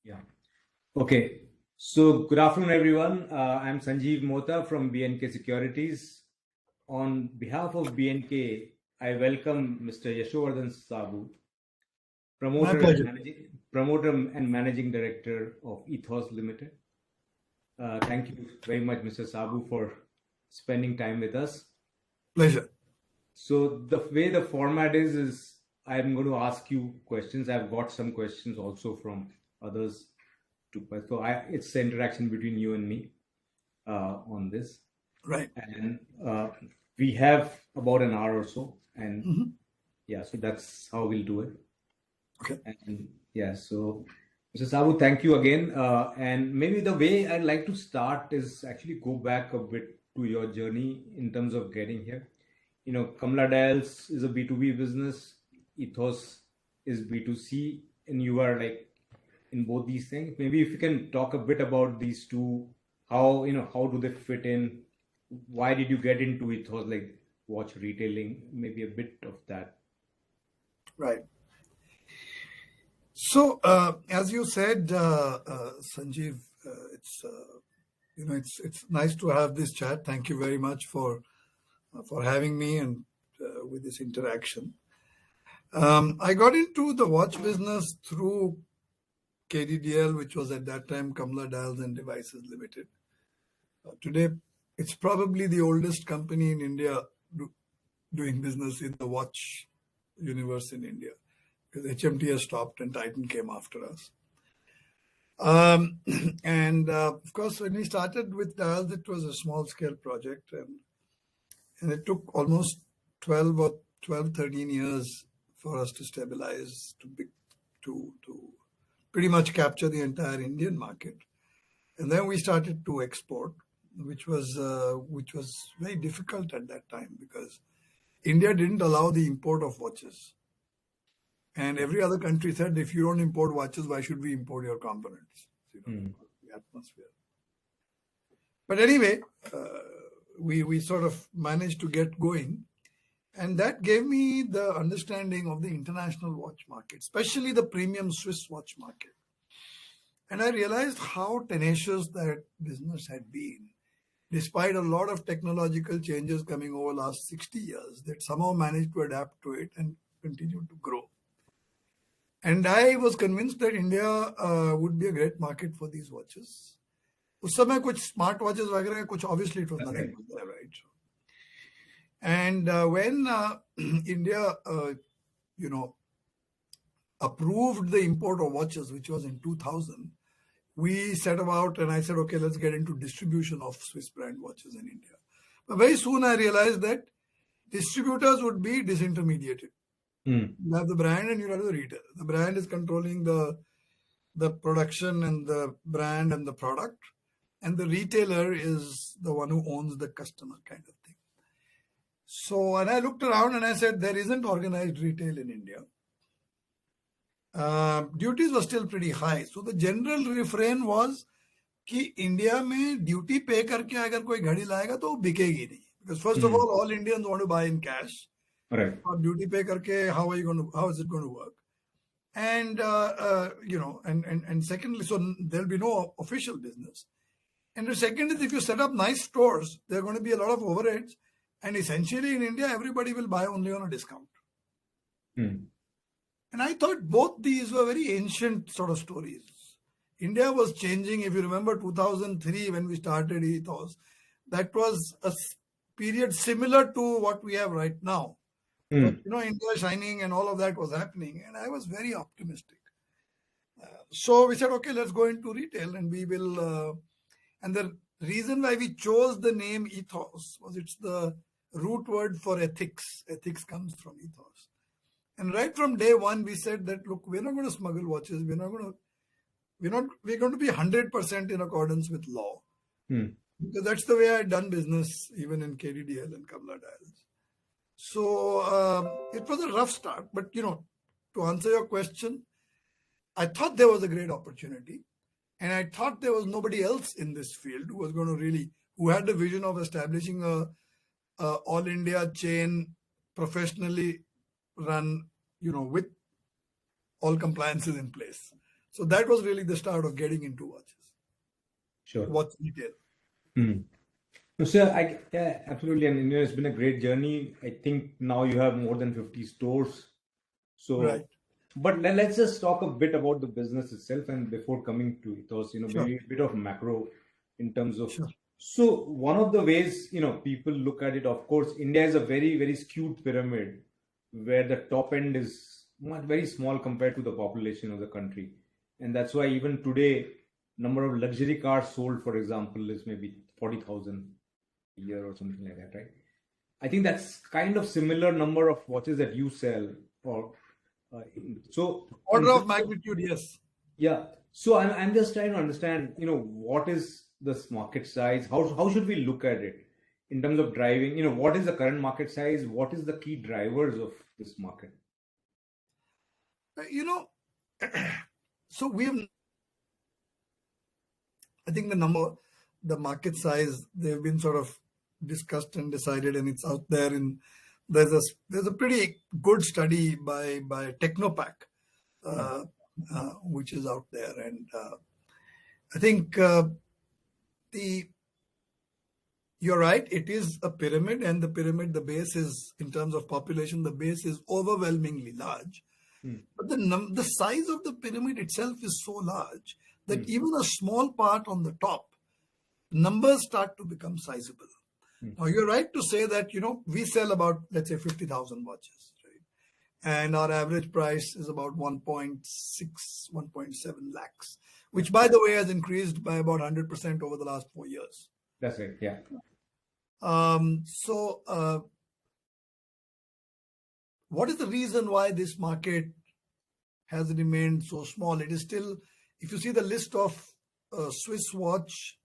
Yeah. Okay. So good afternoon, everyone. I'm Sanjeev Mota from B&K Securities. On behalf of B&K, I welcome Mr. Yashovardhan Saboo, My pleasure. promoter and managing director of Ethos Limited. Thank you very much, Mr. Saboo, for spending time with us. Pleasure. So the way the format is I'm going to ask you questions. I've got some questions also from others too. So it's the interaction between you and me on this. Right. And we have about an hour or so. And yeah, so that's how we'll do it. Okay. And yeah, so Mr. Sabu, thank you again. And maybe the way I'd like to start is actually go back a bit to your journey in terms of getting here. You know, Kamla Dials is a B2B business, Ethos is B2C, and you are like in both these things. Maybe if you can talk a bit about these two, how do they fit in? Why did you get into Ethos, like watch retailing? Maybe a bit of that. Right. So, as you said, Sanjeev, it's nice to have this chat. Thank you very much for having me and with this interaction. I got into the watch business through KDDL, which was at that time Kamla Dials and Devices Limited. Today, it's probably the oldest company in India doing business in the watch universe in India, because HMT has stopped and Titan came after us. And of course, when we started with Dials, it was a small scale project, and it took almost 13 years for us to stabilize, to pretty much capture the entire Indian market. And then we started to export, which was very difficult at that time because India didn't allow the import of watches. And every other country said, if you don't import watches, why should we import your components? The atmosphere. But anyway, we sort of managed to get going. And that gave me the understanding of the international watch market, especially the premium Swiss watch market. And I realized how tenacious that business had been, despite a lot of technological changes coming over the last 60 years, that somehow managed to adapt to it and continue to grow. And I was convinced that India would be a great market for these watches. उस समय कुछ smart watches वगैरह कुछ obviously it was nothing there, right? And when India, approved the import of watches, which was in 2000, we set about and I said, okay, let's get into distribution of Swiss brand watches in India. But very soon I realized that distributors would be disintermediated. You have the brand and you have the retailer. The brand is controlling the production and the brand and the product, and the retailer is the one who owns the customer kind of thing. So, and I looked around and I said, there isn't organized retail in India. Duties were still pretty high. So the general refrain was कि India में duty पे करके अगर कोई घड़ी लाएगा तो वो बिकेगी नहीं, because first of all Indians want to buy in cash. Right. और ड्यूटी पे करके how is it going to work? And and secondly, so there'll be no official business. And the second is, if you set up nice stores, there are going to be a lot of overheads, and essentially in India everybody will buy only on a discount. And I thought both these were very ancient sort of stories. India was changing. If you remember 2003 when we started Ethos, that was a period similar to what we have right now. But, India shining and all of that was happening, and I was very optimistic. So we said, okay, let's go into retail, and we will. And the reason why we chose the name Ethos was it's the root word for ethics. Ethics comes from ethos. And right from day one, we said that, look, we're not going to smuggle watches. We're going to be 100% in accordance with law. Because that's the way I had done business, even in KDDL and Kamla Dials. So it was a rough start. But, to answer your question, I thought there was a great opportunity. And I thought there was nobody else in this field who was going to who had the vision of establishing a all India chain, professionally run, with all compliances in place. So that was really the start of getting into watches, Sure. watch retail. No, sir, yeah, absolutely. And it's been a great journey. I think now you have more than 50 stores. So, Right. but let's just talk a bit about the business itself. And before coming to Ethos, Sure. maybe a bit of macro in terms of. Sure. So, one of the ways, people look at it, of course, India is a very, very skewed pyramid where the top end is very small compared to the population of the country. And that's why even today, number of luxury cars sold, for example, is maybe 40,000 a year or something like that, right? I think that's kind of similar number of watches that you sell, or so Order in of terms of, magnitude, yes. yeah. So I'm just trying to understand, what is this market size? How should we look at it in terms of driving? What is the current market size? What is the key drivers of this market? So we have, I think the market size, they've been sort of discussed and decided, and it's out there. And there's a pretty good study by Technopack, which is out there, and I think you're right. It is a pyramid, and the base is, in terms of population, the base is overwhelmingly large. But the size of the pyramid itself is so large that even a small part on the top, numbers start to become sizable. Now, you're right to say that, we sell about, let's say, 50,000 watches, right? And our average price is about 1.6, 1.7 lakhs, which, by the way, has increased by about 100% over the last 4 years. That's right, yeah. What is the reason why this market has remained so small? It is still, if you see the list of Swiss watch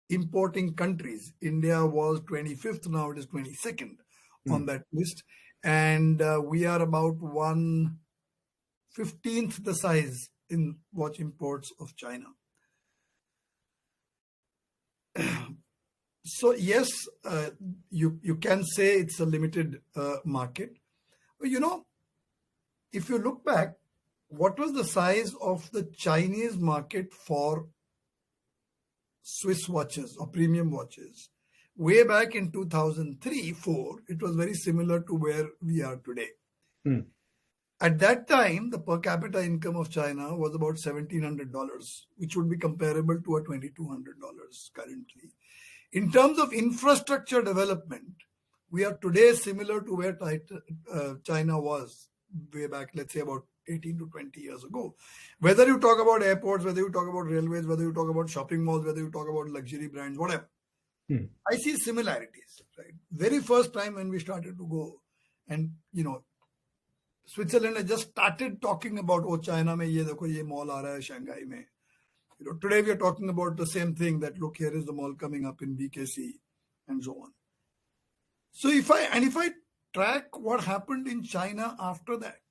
importing countries, India was 25th, now it is 22nd on that list. And we are about 1/15th the size in watch imports of China. So yes, you can say it's a limited market. But if you look back, what was the size of the Chinese market for Swiss watches or premium watches? Way back in 2003-4, it was very similar to where we are today. At that time, the per capita income of China was about $1,700, which would be comparable to a $2,200 currently. In terms of infrastructure development, we are today similar to where China was way back, let's say about 18 to 20 years ago. Whether you talk about airports, whether you talk about railways, whether you talk about shopping malls, whether you talk about luxury brands, whatever. I see similarities, right? Very first time when we started to go, and Switzerland had just started talking about, oh, China mein ye dekho, ye mall aa raha hai, Shanghai mein. Today we are talking about the same thing, that look, here is the mall coming up in BKC and so on. So if I track what happened in China after that,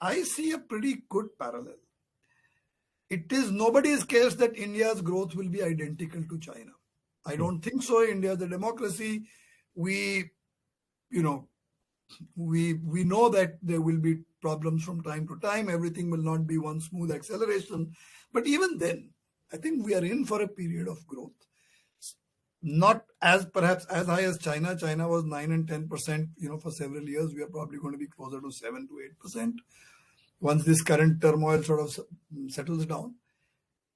I see a pretty good parallel. It is nobody's case that India's growth will be identical to China. I don't think so. India is a democracy. We know that there will be problems from time to time. Everything will not be one smooth acceleration. But even then, I think we are in for a period of growth. Not as perhaps as high as China. China was 9 and 10%, for several years. We are probably going to be closer to 7 to 8% once this current turmoil sort of settles down.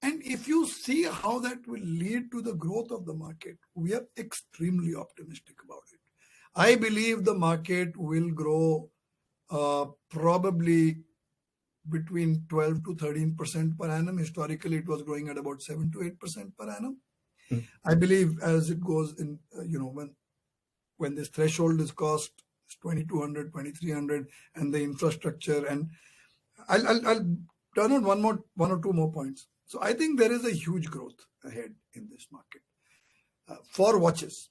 And if you see how that will lead to the growth of the market, we are extremely optimistic about it. I believe the market will grow probably between 12 to 13% per annum. Historically, it was growing at about 7 to 8% per annum. I believe as it goes in, when this threshold is cost 2,200, 2,300, and the infrastructure, and I'll turn on one or two more points. So I think there is a huge growth ahead in this market for watches.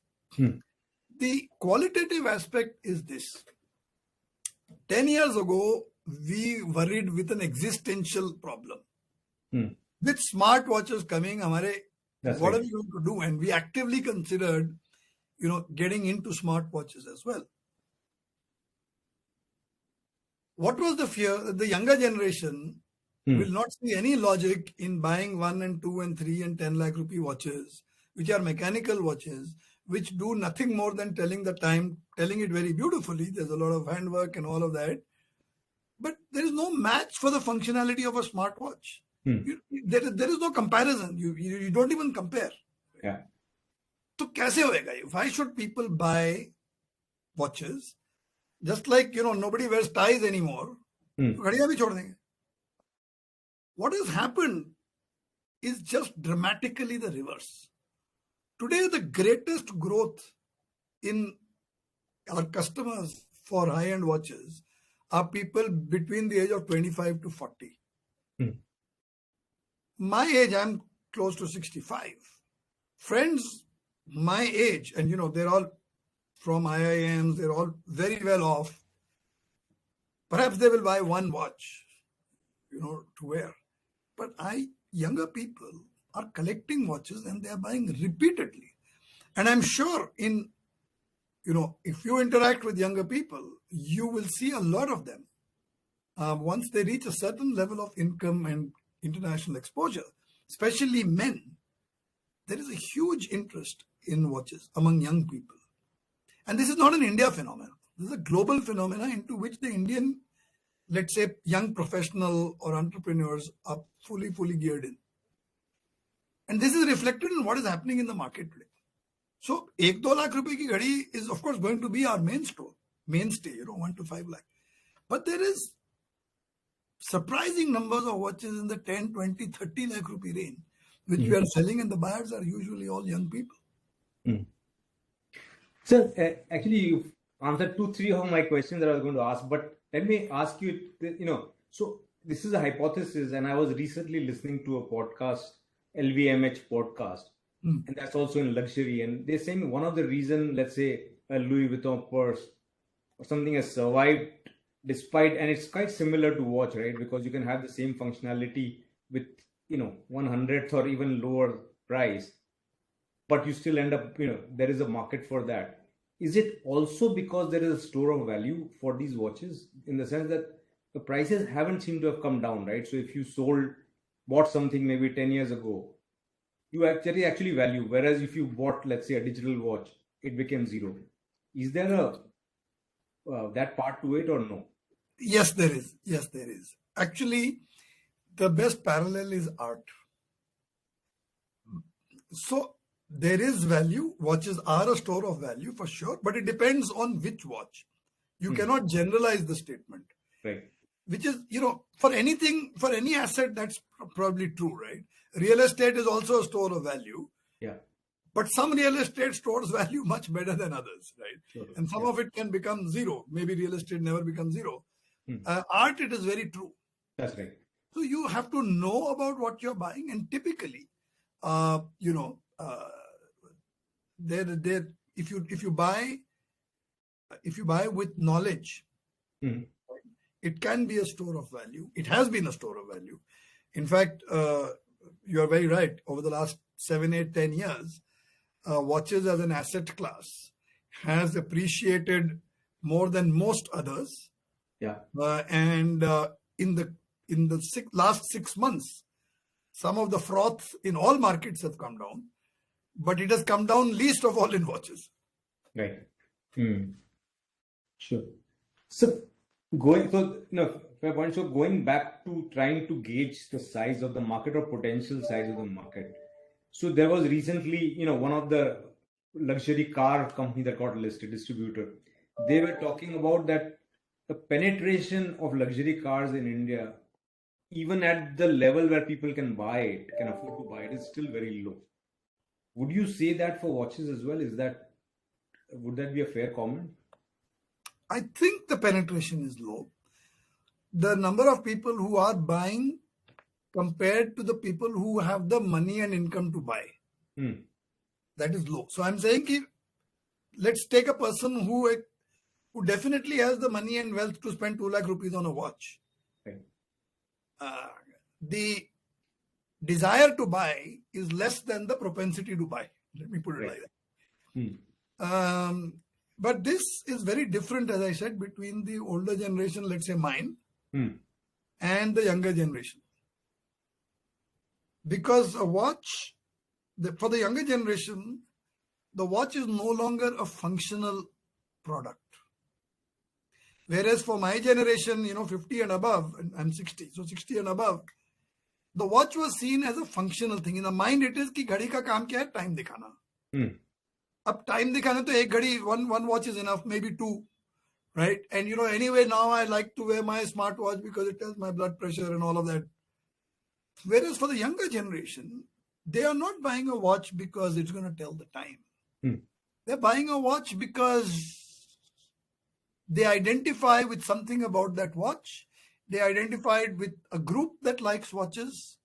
The qualitative aspect is this. 10 years ago, we worried with an existential problem. With smart watches coming, what are we going to do? And we actively considered, getting into smart watches as well. What was the fear? That the younger generation will not see any logic in buying 1 and 2 and 3 and 10 lakh rupee watches, which are mechanical watches, which do nothing more than telling the time, telling it very beautifully. There's a lot of handwork and all of that. But there is no match for the functionality of a smartwatch. There is no comparison. You don't even compare. Yeah. So कैसे होएगा? Why should people buy watches? Just like, nobody wears ties anymore. घड़ियां भी छोड़ देंगे. What has happened is just dramatically the reverse. Today, the greatest growth in our customers for high-end watches are people between the age of 25 to 40. My age, I'm close to 65. Friends my age, and they're all from IIMs, they're all very well off. Perhaps they will buy one watch, to wear. But younger people are collecting watches and they are buying repeatedly. And I'm sure if you interact with younger people, you will see a lot of them. Once they reach a certain level of income and international exposure, especially men, there is a huge interest in watches among young people. And this is not an India phenomenon. This is a global phenomenon into which the Indian, let's say, young professional or entrepreneurs are fully geared in. And this is reflected in what is happening in the market today. So, 1-2 lakh rupee ki ghadi is of course going to be our mainstay, 1 to 5 lakh. But there is surprising numbers of watches in the 10, 20, 30 lakh rupee range, which we are selling, and the buyers are usually all young people. So, actually, you've answered 2-3 of my questions that I was going to ask, but let me ask you, so this is a hypothesis, and I was recently listening to a podcast, LVMH podcast, and that's also in luxury, and they're saying one of the reasons, let's say, a Louis Vuitton purse or something has survived despite, and it's quite similar to watch, right? Because you can have the same functionality with, 100th or even lower price, but you still end up, there is a market for that. Is it also because there is a store of value for these watches, in the sense that the prices haven't seemed to have come down, right? So if you bought something maybe 10 years ago, you actually value, whereas if you bought, let's say, a digital watch, it became zero. Is there that part to it or no? Yes, there is. Actually, the best parallel is art. So there is value. Watches are a store of value for sure, but it depends on which watch. You cannot generalize the statement. Right. Which is, for any asset, that's probably true, right? Real estate is also a store of value. Yeah. But some real estate stores value much better than others, right? Sure. And some of it can become zero. Maybe real estate never becomes zero. Art, it is very true. That's right. So you have to know about what you're buying, and typically, if you buy with knowledge, it can be a store of value. It has been a store of value. In fact, you are very right. Over the last 7, 8, 10 years, watches as an asset class has appreciated more than most others. Yeah. And in the last 6 months, some of the froth in all markets have come down, but it has come down least of all in watches. Right. Sure. So fair point. So going back to trying to gauge the size of the market or potential size of the market. So there was recently, one of the luxury car company that got listed, distributor. They were talking about that the penetration of luxury cars in India, even at the level where people can afford to buy it, is still very low. Would you say that for watches as well? Would that be a fair comment? I think the penetration is low. The number of people who are buying compared to the people who have the money and income to buy, that is low. So I'm saying, let's take a person who definitely has the money and wealth to spend 2 lakh rupees on a watch. Right. The desire to buy is less than the propensity to buy. Let me put it like that. But this is very different, as I said, between the older generation, let's say mine, and the younger generation. Because a watch, for the younger generation, the watch is no longer a functional product. Whereas for my generation, 50 and above, and I'm 60, so 60 and above, the watch was seen as a functional thing. In the mind, it is कि घड़ी का काम क्या है? Time दिखाना. अब time दिखाना तो एक घड़ी, one watch is enough, maybe two, right? And anyway, now I like to wear my smartwatch because it tells my blood pressure and all of that. Whereas for the younger generation, they are not buying a watch because it's going to tell the time. They're buying a watch because they identify with something about that watch. They identified with a group that likes watches.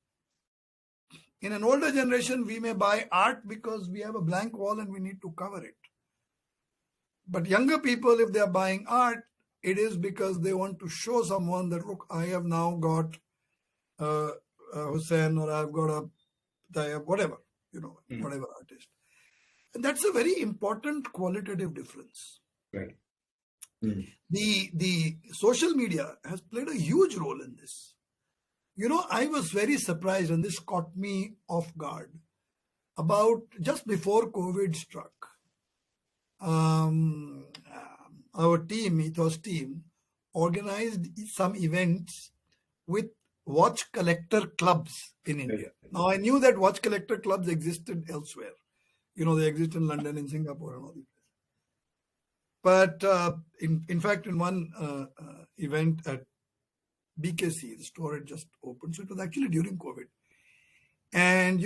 In an older generation, we may buy art because we have a blank wall and we need to cover it. But younger people, if they are buying art, it is because they want to show someone that, look, I have now got Hussein, or I've got a Tayyab, whatever, whatever artist. And that's a very important qualitative difference. Right. The social media has played a huge role in this. I was very surprised, and this caught me off guard. About just before COVID struck, our team, Ethos team, organized some events with watch collector clubs in India. Now, I knew that watch collector clubs existed elsewhere. They exist in London, in Singapore, and all these places. But in fact, in one event at BKC, the store had just opened. So it was actually during COVID. And,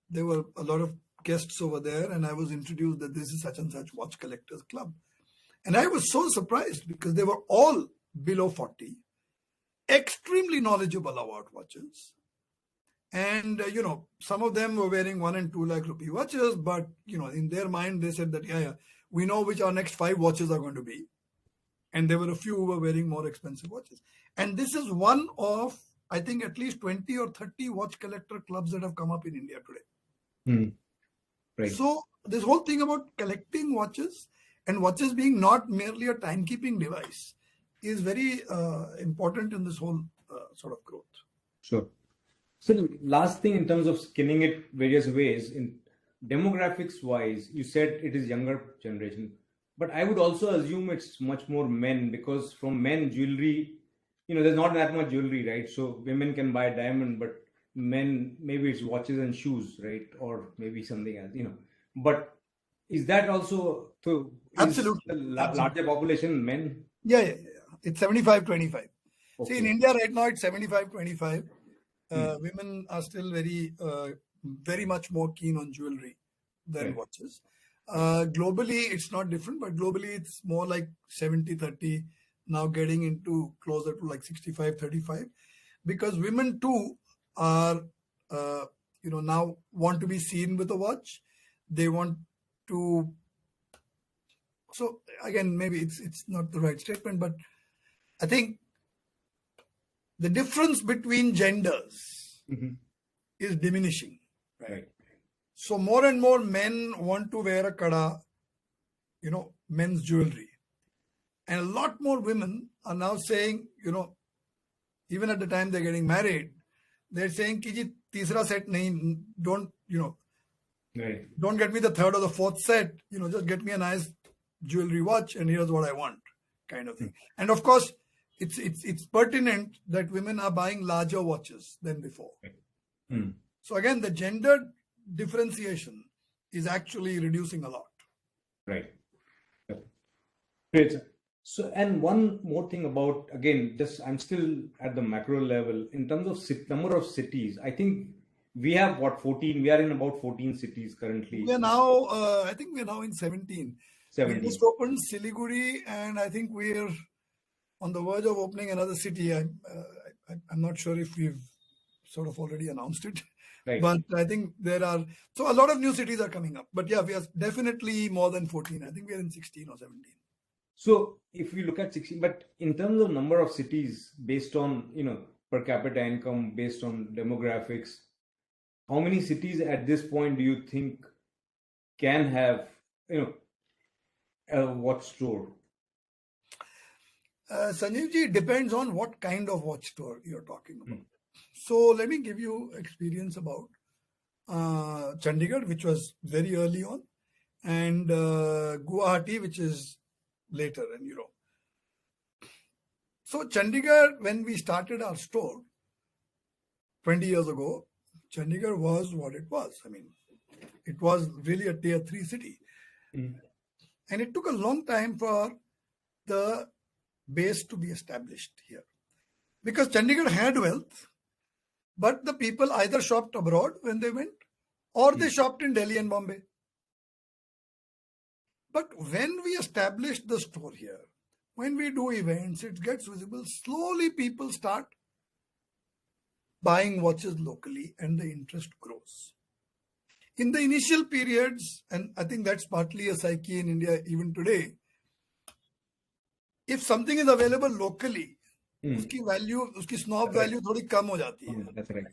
there were a lot of guests over there, and I was introduced that this is such and such watch collectors club. And I was so surprised because they were all below 40, extremely knowledgeable about watches. And, some of them were wearing 1 and 2 lakh rupee watches, but, in their mind, they said that, yeah, we know which our next 5 watches are going to be. And there were a few who were wearing more expensive watches. And this is one of, I think, at least 20 or 30 watch collector clubs that have come up in India today. Right. So this whole thing about collecting watches and watches being not merely a timekeeping device is very important in this whole sort of growth. Sure. So the last thing in terms of skinning it various ways, in demographics wise, you said it is younger generation, but I would also assume it's much more men, because from men, jewelry, there's not that much jewelry, right? So women can buy diamond, but men, maybe it's watches and shoes, right? Or maybe something else, But is that also, so Absolutely. the larger population men? Yeah. It's 75-25. Okay. See, in India right now, it's 75-25. Women are still very much more keen on jewelry than watches. Globally, it's not different, but globally, it's more like 70-30, now getting into closer to like 65-35, because women too are, now want to be seen with a watch. They want to. So again, maybe it's not the right statement, but I think the difference between genders is diminishing. Right. So more and more men want to wear a kada, men's jewelry. And a lot more women are now saying, even at the time they're getting married, they're saying, Kiji, tisra set nahi, don't get me the third or the fourth set, just get me a nice jewelry watch and here's what I want, kind of thing. And of course, it's pertinent that women are buying larger watches than before. So again, the gender differentiation is actually reducing a lot. Right. Great. So, and one more thing about, again, I'm still at the macro level in terms of number of cities. I think we have 14. We are in about 14 cities currently. We are now, I think we are now in 17. 17. We just opened Siliguri, and I think we're on the verge of opening another city. I'm not sure if we've sort of already announced it. Right. But I think so a lot of new cities are coming up. But yeah, we are definitely more than 14. I think we are in 16 or 17. So if we look at 16, but in terms of number of cities based on, per capita income, based on demographics, how many cities at this point do you think can have, a watch store? Sanjeev ji, it depends on what kind of watch store you're talking about. So let me give you experience about Chandigarh, which was very early on, and Guwahati, which is later, and So Chandigarh, when we started our store 20 years ago, Chandigarh was what it was. I mean, it was really a tier 3 city. Mm. And it took a long time for the base to be established here. Because Chandigarh had wealth, but the people either shopped abroad when they went, or they shopped in Delhi and Bombay. But when we established the store here, when we do events, it gets visible. Slowly people start buying watches locally and the interest grows. In the initial periods, and I think that's partly a psyche in India even today, if something is available locally, उसकी value, उसकी snob value थोड़ी कम हो जाती है. That's right.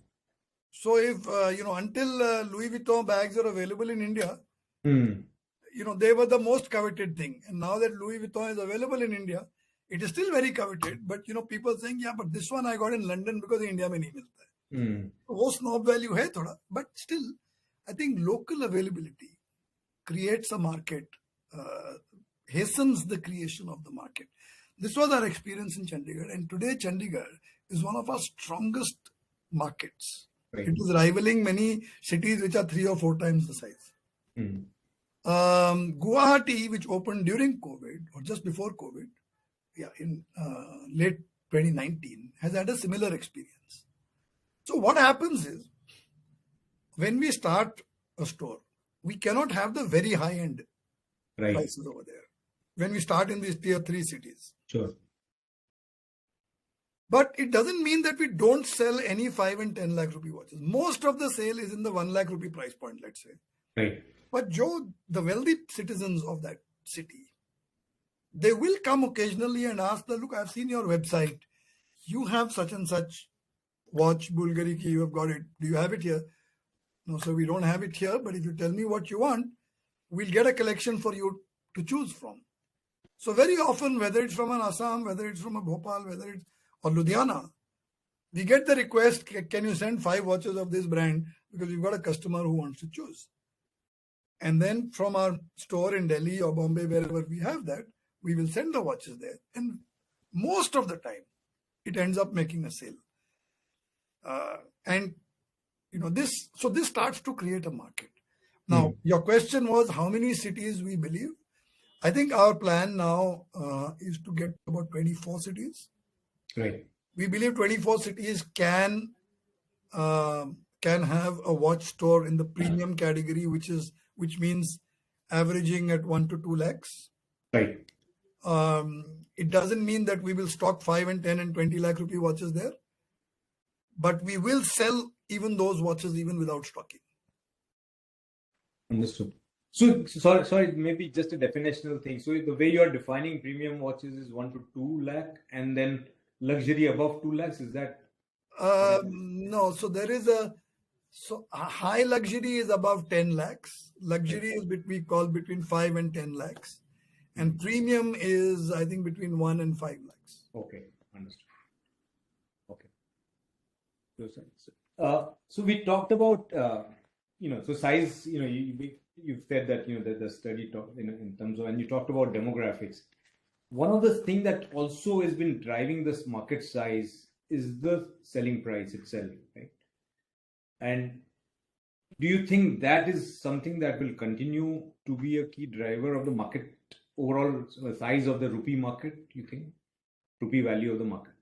So if, until Louis Vuitton bags are available in India, they were the most coveted thing. And now that Louis Vuitton is available in India, it is still very coveted. But, people saying, yeah, but this one I got in London because in India में नहीं मिलता है. वो snob value है थोड़ा. But still, I think local availability creates a market, hastens the creation of the market. This was our experience in Chandigarh. And today Chandigarh is one of our strongest markets. Right. It is rivaling many cities which are 3 or 4 times the size. Guwahati, which opened during COVID or just before COVID, in late 2019, has had a similar experience. So what happens is, when we start a store, we cannot have the very high-end prices over there. When we start in these tier 3 cities. Sure. But it doesn't mean that we don't sell any 5 and 10 lakh rupee watches. Most of the sale is in the 1 lakh rupee price point, let's say. Right. But Joe, the wealthy citizens of that city, they will come occasionally and ask, look, I've seen your website. You have such and such watch, Bulgari ki, you have got it. Do you have it here? No, sir, we don't have it here. But if you tell me what you want, we'll get a collection for you to choose from. So very often, whether it's from an Assam, whether it's from a Bhopal, whether it's or Ludhiana, we get the request, can you send 5 watches of this brand? Because we've got a customer who wants to choose. And then from our store in Delhi or Bombay, wherever we have that, we will send the watches there. And most of the time, it ends up making a sale. This starts to create a market. Now, your question was how many cities we believe? I think our plan now is to get about 24 cities. Right. We believe 24 cities can have a watch store in the premium category, which means averaging at 1 to 2 lakhs. Right. It doesn't mean that we will stock 5 and 10 and 20 lakh rupee watches there, but we will sell even those watches even without stocking. Understood. So sorry, maybe just a definitional thing. So the way you are defining premium watches is 1 to 2 lakh, and then luxury above 2 lakhs. Is that? No. So there is a high luxury is above 10 lakhs. Luxury is we call between 5 and 10 lakhs, and premium is I think between 1 and 5 lakhs. Okay, understood. Okay. So we talked about so size. You've said that that the study talk in terms of, and you talked about demographics. One of the things that also has been driving this market size is the selling price itself, right? And do you think that is something that will continue to be a key driver of the market overall size of the rupee market? You think rupee value of the market?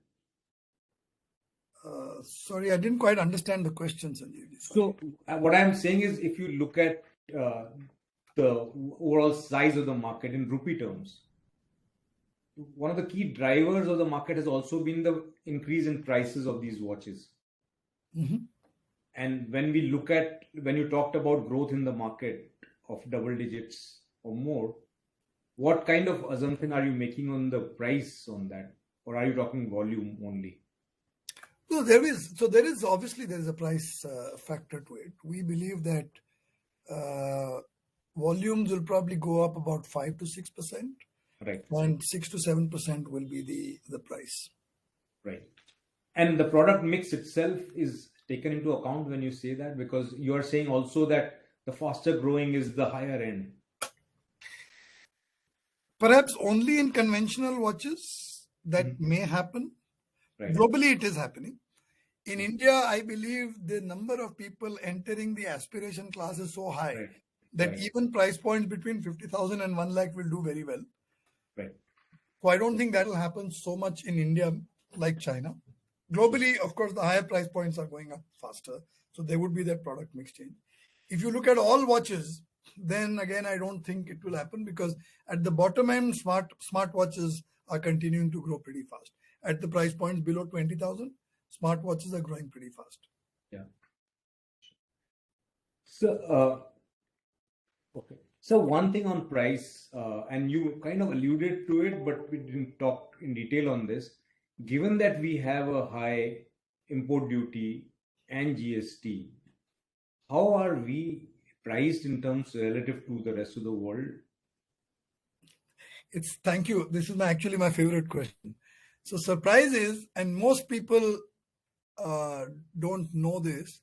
Sorry, I didn't quite understand the question, Sanjeev. So what I'm saying is, if you look at the overall size of the market in rupee terms, one of the key drivers of the market has also been the increase in prices of these watches. Mm-hmm. And when you talked about growth in the market of double digits or more, what kind of assumption are you making on the price on that? Or are you talking volume only? No, there is obviously a price factor to it. We believe that volumes will probably go up about 5 to 6%. Right. And 6 to 7% will be the price. Right. And the product mix itself is taken into account when you say that, because you are saying also that the faster growing is the higher end. Perhaps only in conventional watches that Mhm. may happen. Right. Globally, it is happening. In India, I believe the number of people entering the aspiration class is so high Right. that Right. even price points between 50,000 and 1 lakh will do very well. Right. So I don't think that will happen so much in India like China. Globally, of course, the higher price points are going up faster. So there would be that product mix change. If you look at all watches, then again, I don't think it will happen because at the bottom end, smart watches are continuing to grow pretty fast. At the price points below 20,000, smart watches are growing pretty fast. Yeah. So, okay. So one thing on price, and you kind of alluded to it, but we didn't talk in detail on this. Given that we have a high import duty and GST, how are we priced in terms relative to the rest of the world? Thank you. This is actually my favorite question. So surprise is, and most people uh, don't know this,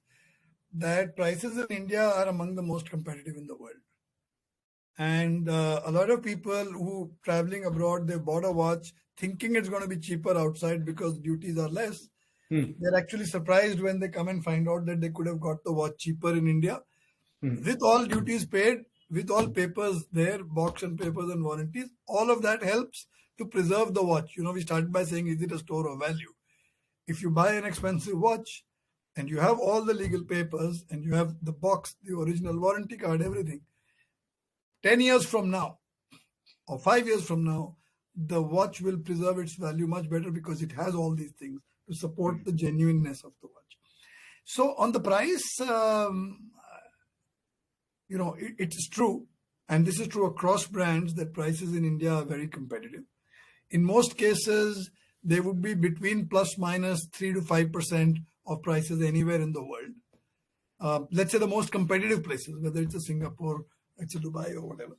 that prices in India are among the most competitive in the world. And a lot of people who traveling abroad, they bought a watch thinking it's going to be cheaper outside because duties are less. They're actually surprised when they come and find out that they could have got the watch cheaper in India with all duties paid, with all papers there, box and papers and warranties. All of that helps to preserve the watch. We started by saying, is it a store of value? If you buy an expensive watch and you have all the legal papers and you have the box, the original warranty card, everything, 10 years from now or 5 years from now, the watch will preserve its value much better because it has all these things to support the genuineness of the watch. So on the price, it is true, and this is true across brands, that prices in India are very competitive. In most cases, they would be between plus minus 3 to 5% of prices anywhere in the world. Let's say the most competitive places, whether it's a Singapore, it's a Dubai or whatever.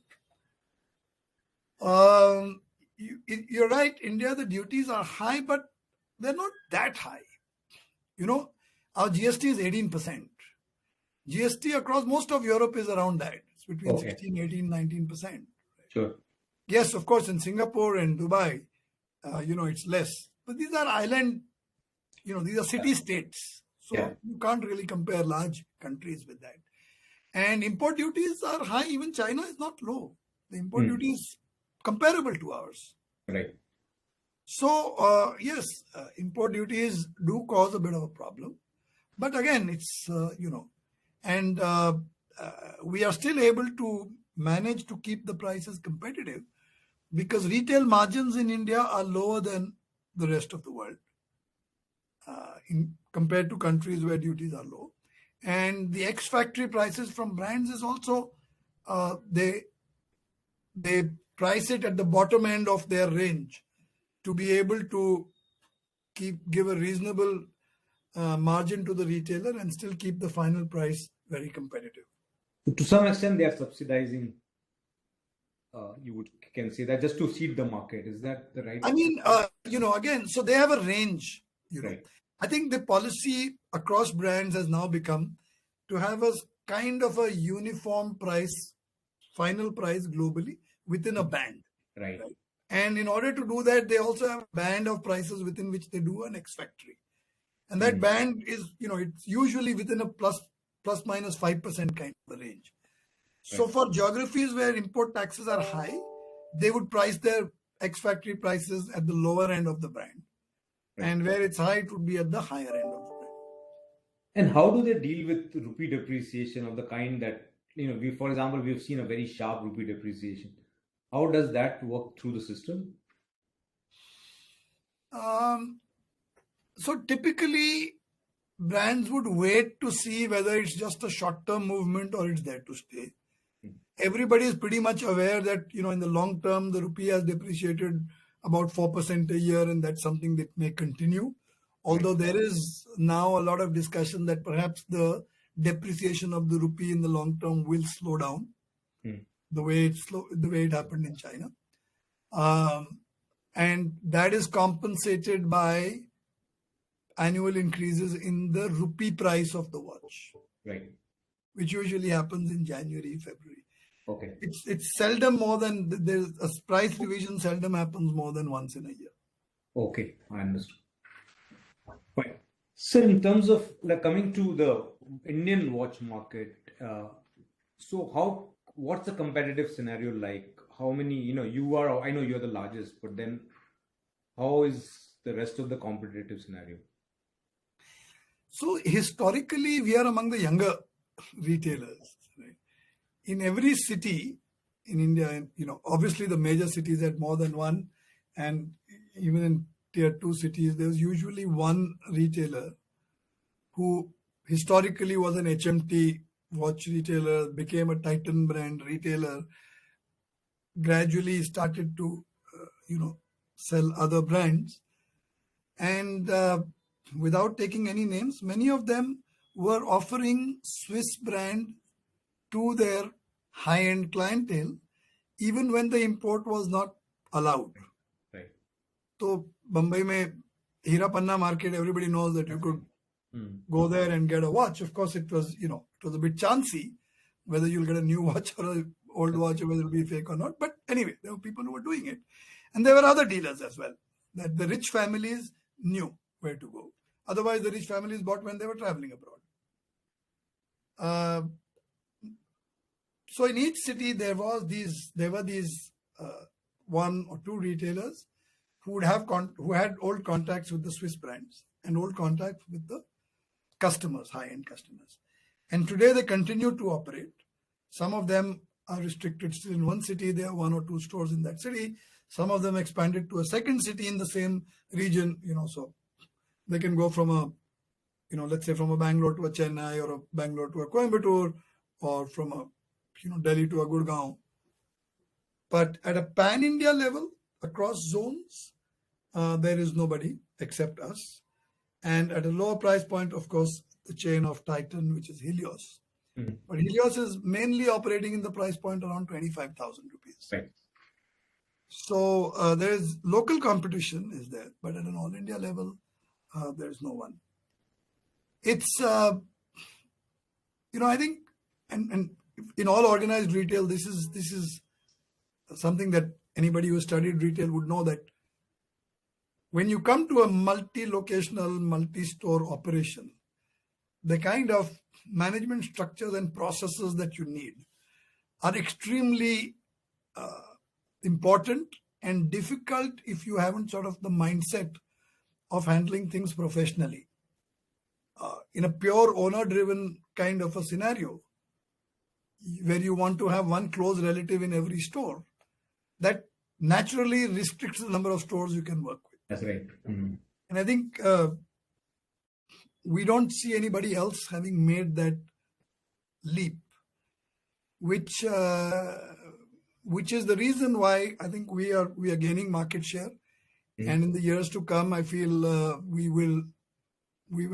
You're right, India, the duties are high, but they're not that high. Our GST is 18%. GST across most of Europe is around that. It's between Okay. 16, 18, 19%. Sure. Yes, of course, in Singapore and Dubai, it's less. But these are island, these are city states. So Yeah. you can't really compare large countries with that. And import duties are high. Even China is not low. The import duty is comparable to ours. Right. So, yes, import duties do cause a bit of a problem. But again, it's, and we are still able to manage to keep the prices competitive because retail margins in India are lower than the rest of the world compared to countries where duties are low. And the ex-factory prices from brands is also, they price it at the bottom end of their range to be able to give a reasonable margin to the retailer and still keep the final price very competitive. To some extent, they are subsidizing. You can say that just to seed the market. Is that the right? I mean, again, so they have a range. Right. I think the policy across brands has now become to have a kind of a uniform price, final price globally within a band. Right. And in order to do that, they also have a band of prices within which they do an X factory. And that band is, it's usually within a plus minus 5% kind of a range. So Right. for geographies where import taxes are high, they would price their X factory prices at the lower end of the band. Right. And where it's high, it would be at the higher end of the band. And how do they deal with rupee depreciation of the kind that, for example, we've seen a very sharp rupee depreciation. How does that work through the system? So typically, brands would wait to see whether it's just a short-term movement or it's there to stay. Everybody is pretty much aware that, in the long term, the rupee has depreciated about 4% a year, and that's something that may continue. Although there is now a lot of discussion that perhaps the depreciation of the rupee in the long term will slow down the way it happened in China. And that is compensated by annual increases in the rupee price of the watch, Right. which usually happens in January, February. Okay. It's seldom more than, there's a price revision seldom happens more than once in a year. Okay. I understood. Fine. So in terms of like coming to the Indian watch market, so what's the competitive scenario like? How many, I know you're the largest, but then how is the rest of the competitive scenario? So historically, we are among the younger retailers. Right? In every city in India, and obviously the major cities had more than one, and even in tier 2 cities, there's usually one retailer who historically was an HMT watch retailer, became a Titan brand retailer, gradually started to, sell other brands. And without taking any names, many of them were offering Swiss brand to their high-end clientele, even when the import was not allowed. Right. So Bombay mein Hira Panna market, everybody knows that you could go there and get a watch. Of course, it was a bit chancy whether you'll get a new watch or an old watch, or whether it'll be fake or not. But anyway, there were people who were doing it. And there were other dealers as well, that the rich families knew where to go. Otherwise, the rich families bought when they were traveling abroad. So in each city, there were these one or two retailers who had old contacts with the Swiss brands and old contacts with the customers, high-end customers. And today they continue to operate. Some of them are restricted still in one city. There are one or two stores in that city. Some of them expanded to a second city in the same region, so they can go from let's say from a Bangalore to a Chennai, or a Bangalore to a Coimbatore, or from a, Delhi to a Gurgaon. But at a pan-India level, across zones, there is nobody except us. And at a lower price point, of course, the chain of Titan, which is Helios. But Helios is mainly operating in the price point around 25,000 rupees. Right. So there is local competition is there, but at an all India level, there is no one. It's, I think, and in all organized retail, this is something that anybody who studied retail would know, that when you come to a multi-locational, multi-store operation, the kind of management structures and processes that you need are extremely important and difficult if you haven't sort of the mindset of handling things professionally. In a pure owner-driven kind of a scenario, where you want to have one close relative in every store, that naturally restricts the number of stores you can work with. That's right. And I think we don't see anybody else having made that leap, which is the reason why I think we are gaining market share. And in the years to come, I feel we will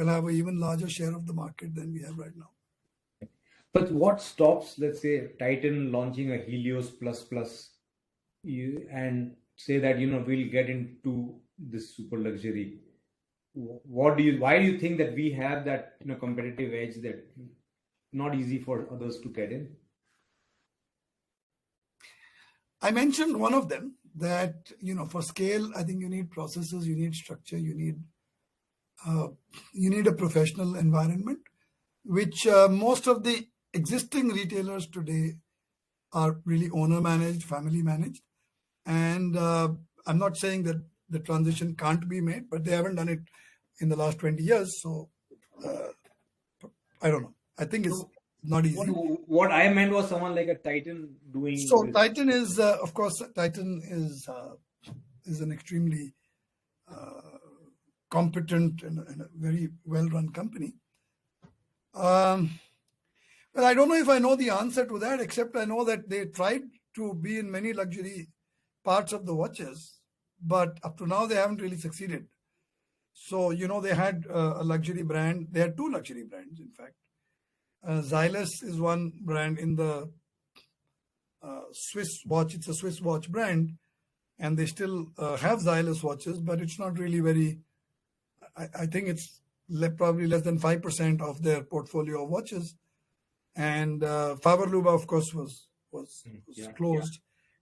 have an even larger share of the market than we have right now. But what stops, let's say, Titan launching a Helios Plus Plus, and say that we'll get into this super luxury? Why do you think that we have that competitive edge that not easy for others to get in? I mentioned one of them, that for scale, I think you need processes, you need structure, you need a professional environment, which most of the existing retailers today are really owner managed, family managed. And I'm not saying that the transition can't be made, but they haven't done it in the last 20 years. So I don't know. I think it's not easy. What I meant was someone like a Titan doing. So Titan is, of course, Titan is an extremely competent and a very well-run company. Well, I don't know if I know the answer to that, except I know that they tried to be in many luxury parts of the watches, but up to now they haven't really succeeded. So, they had a luxury brand. They had two luxury brands, in fact. Xylus is one brand in the Swiss watch. It's a Swiss watch brand, and they still have Xylus watches, but it's not really very I think it's probably less than 5% of their portfolio of watches. And Faberluba, of course, was closed,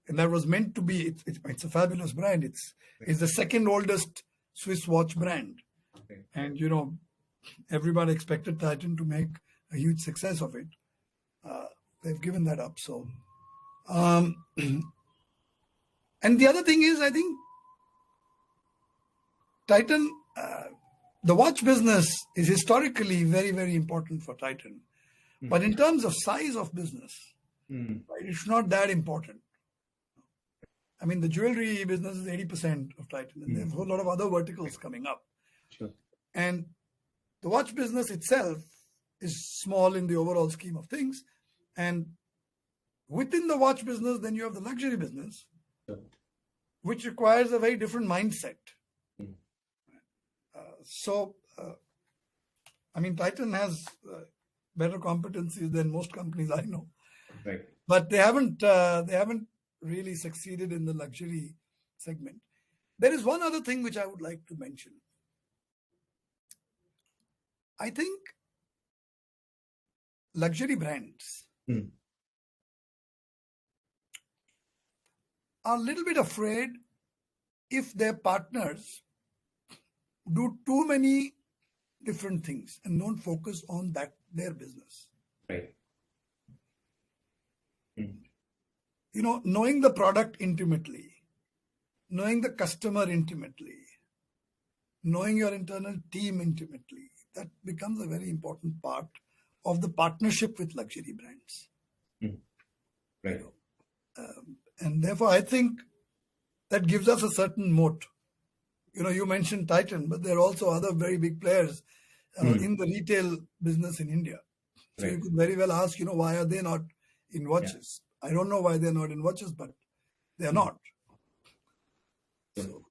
and that was meant to be. It's a fabulous brand. It's the second oldest Swiss watch brand, and everybody expected Titan to make a huge success of it. They've given that up. So, and the other thing is, I think Titan, the watch business is historically very, very important for Titan. But in terms of size of business, right, it's not that important. I mean, the jewelry business is 80% of Titan, and there's a whole lot of other verticals coming up. Sure. And the watch business itself is small in the overall scheme of things. And within the watch business, then you have the luxury business, which requires a very different mindset. I mean, Titan has better competencies than most companies I know. Right. But they haven't really succeeded in the luxury segment. There is one other thing which I would like to mention. I think luxury brands are a little bit afraid if their partners do too many different things and don't focus on their business. Right. Knowing the product intimately, knowing the customer intimately, knowing your internal team intimately, that becomes a very important part of the partnership with luxury brands. Right. And therefore, I think that gives us a certain moat. You mentioned Titan, but there are also other very big players in the retail business in India. So you could very well ask, why are they not in watches? Yeah. I don't know why they're not in watches, but they're not. So.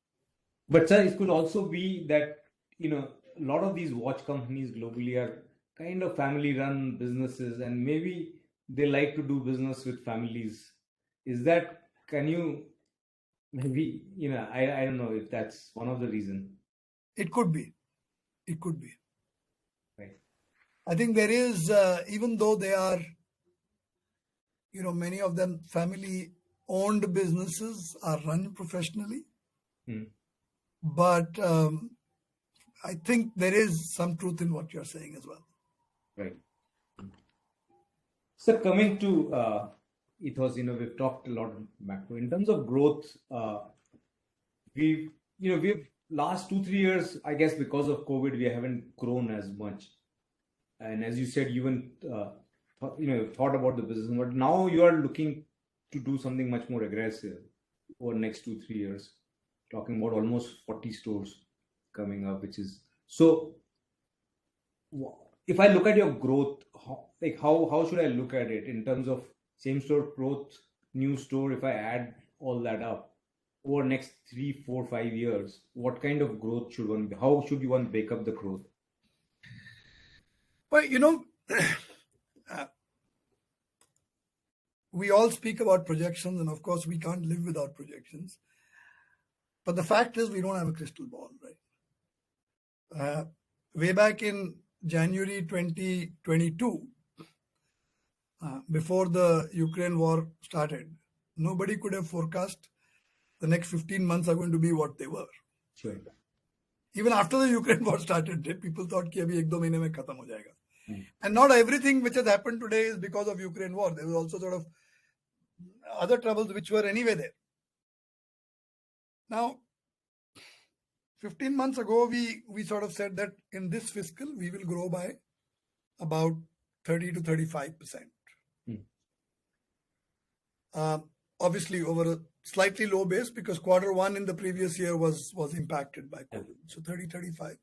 But sir, it could also be that, a lot of these watch companies globally are kind of family-run businesses, and maybe they like to do business with families. Can you maybe, I don't know if that's one of the reasons. It could be. Right. I think there is, even though they are, many of them family-owned businesses are run professionally. But I think there is some truth in what you're saying as well. Right. So coming to Ethos, we've talked a lot of macro. In terms of growth, we've last 2-3 years, I guess because of COVID, we haven't grown as much. And as you said, you even thought about the business, but now you are looking to do something much more aggressive over the next 2-3 years. Talking about almost 40 stores coming up, which is so. If I look at your growth, how should I look at it in terms of same store growth, new store? If I add all that up over next 3, 4, 5 years, what kind of growth should one be? How should you want to break up the growth? Well, we all speak about projections, and of course, we can't live without projections. But the fact is, we don't have a crystal ball, right? Way back in January 2022, before the Ukraine war started, nobody could have forecast the next 15 months are going to be what they were. Sure. Even after the Ukraine war started, people thought कि अभी 1-2 महीने में खत्म हो जाएगा. And not everything which has happened today is because of Ukraine war. There was also sort of other troubles which were anyway there. Now, 15 months ago, we sort of said that in this fiscal, we will grow by about 30 to 35%. Obviously, over a slightly low base because Q1 in the previous year was impacted by COVID. So 30, 35.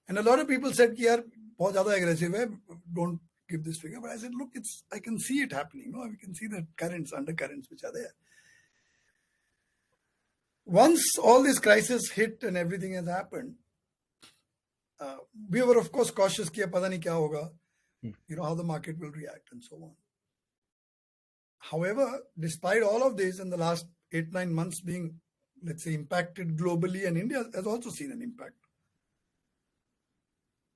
And a lot of people said, yaar, bahut zyada aggressive hai, don't give this figure. But I said, look, I can see it happening. We can see the undercurrents which are there. Once all this crisis hit and everything has happened, we were of course cautious कि पता नहीं क्या होगा, how the market will react and so on. However, despite all of this, in the last 8-9 months being, let's say, impacted globally, and India has also seen an impact.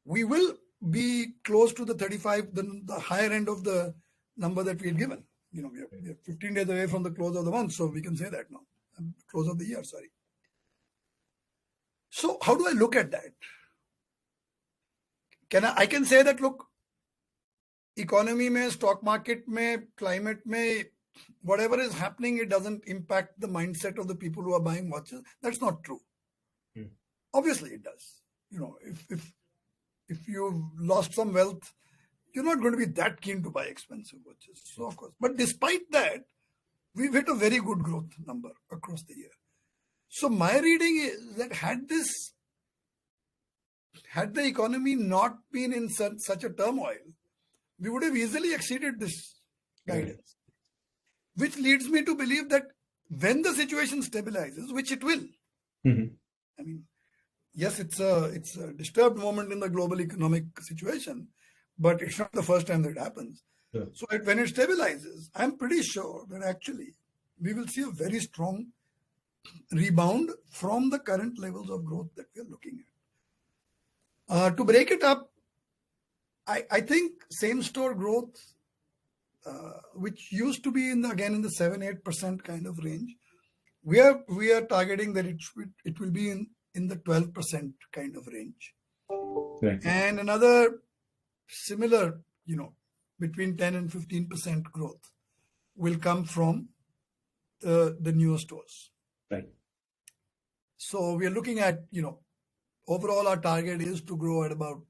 we will be close to the 35, the higher end of the number that we had given. We are 15 days away from the close of the month, so we can say that now. Close of the year, sorry. So how do I look at that? I can say that, look, economy mein, stock market mein, climate mein, whatever is happening, it doesn't impact the mindset of the people who are buying watches. That's not true. Obviously it does. If you've lost some wealth, you're not going to be that keen to buy expensive watches. So of course, but despite that, we've hit a very good growth number across the year. So my reading is that had the economy not been in such a turmoil, we would have easily exceeded this guidance. Which leads me to believe that when the situation stabilizes, which it will, I mean, yes, it's a disturbed moment in the global economic situation, but it's not the first time that it happens. Sure. So when it stabilizes, I'm pretty sure that actually we will see a very strong rebound from the current levels of growth that we are looking at. To break it up, I think same store growth, which used to be in the 7-8% kind of range, we are targeting that it will be in the 12% kind of range. Right. And another similar, between 10 and 15% growth will come from the newer stores. Right. So we are looking at, overall our target is to grow at about,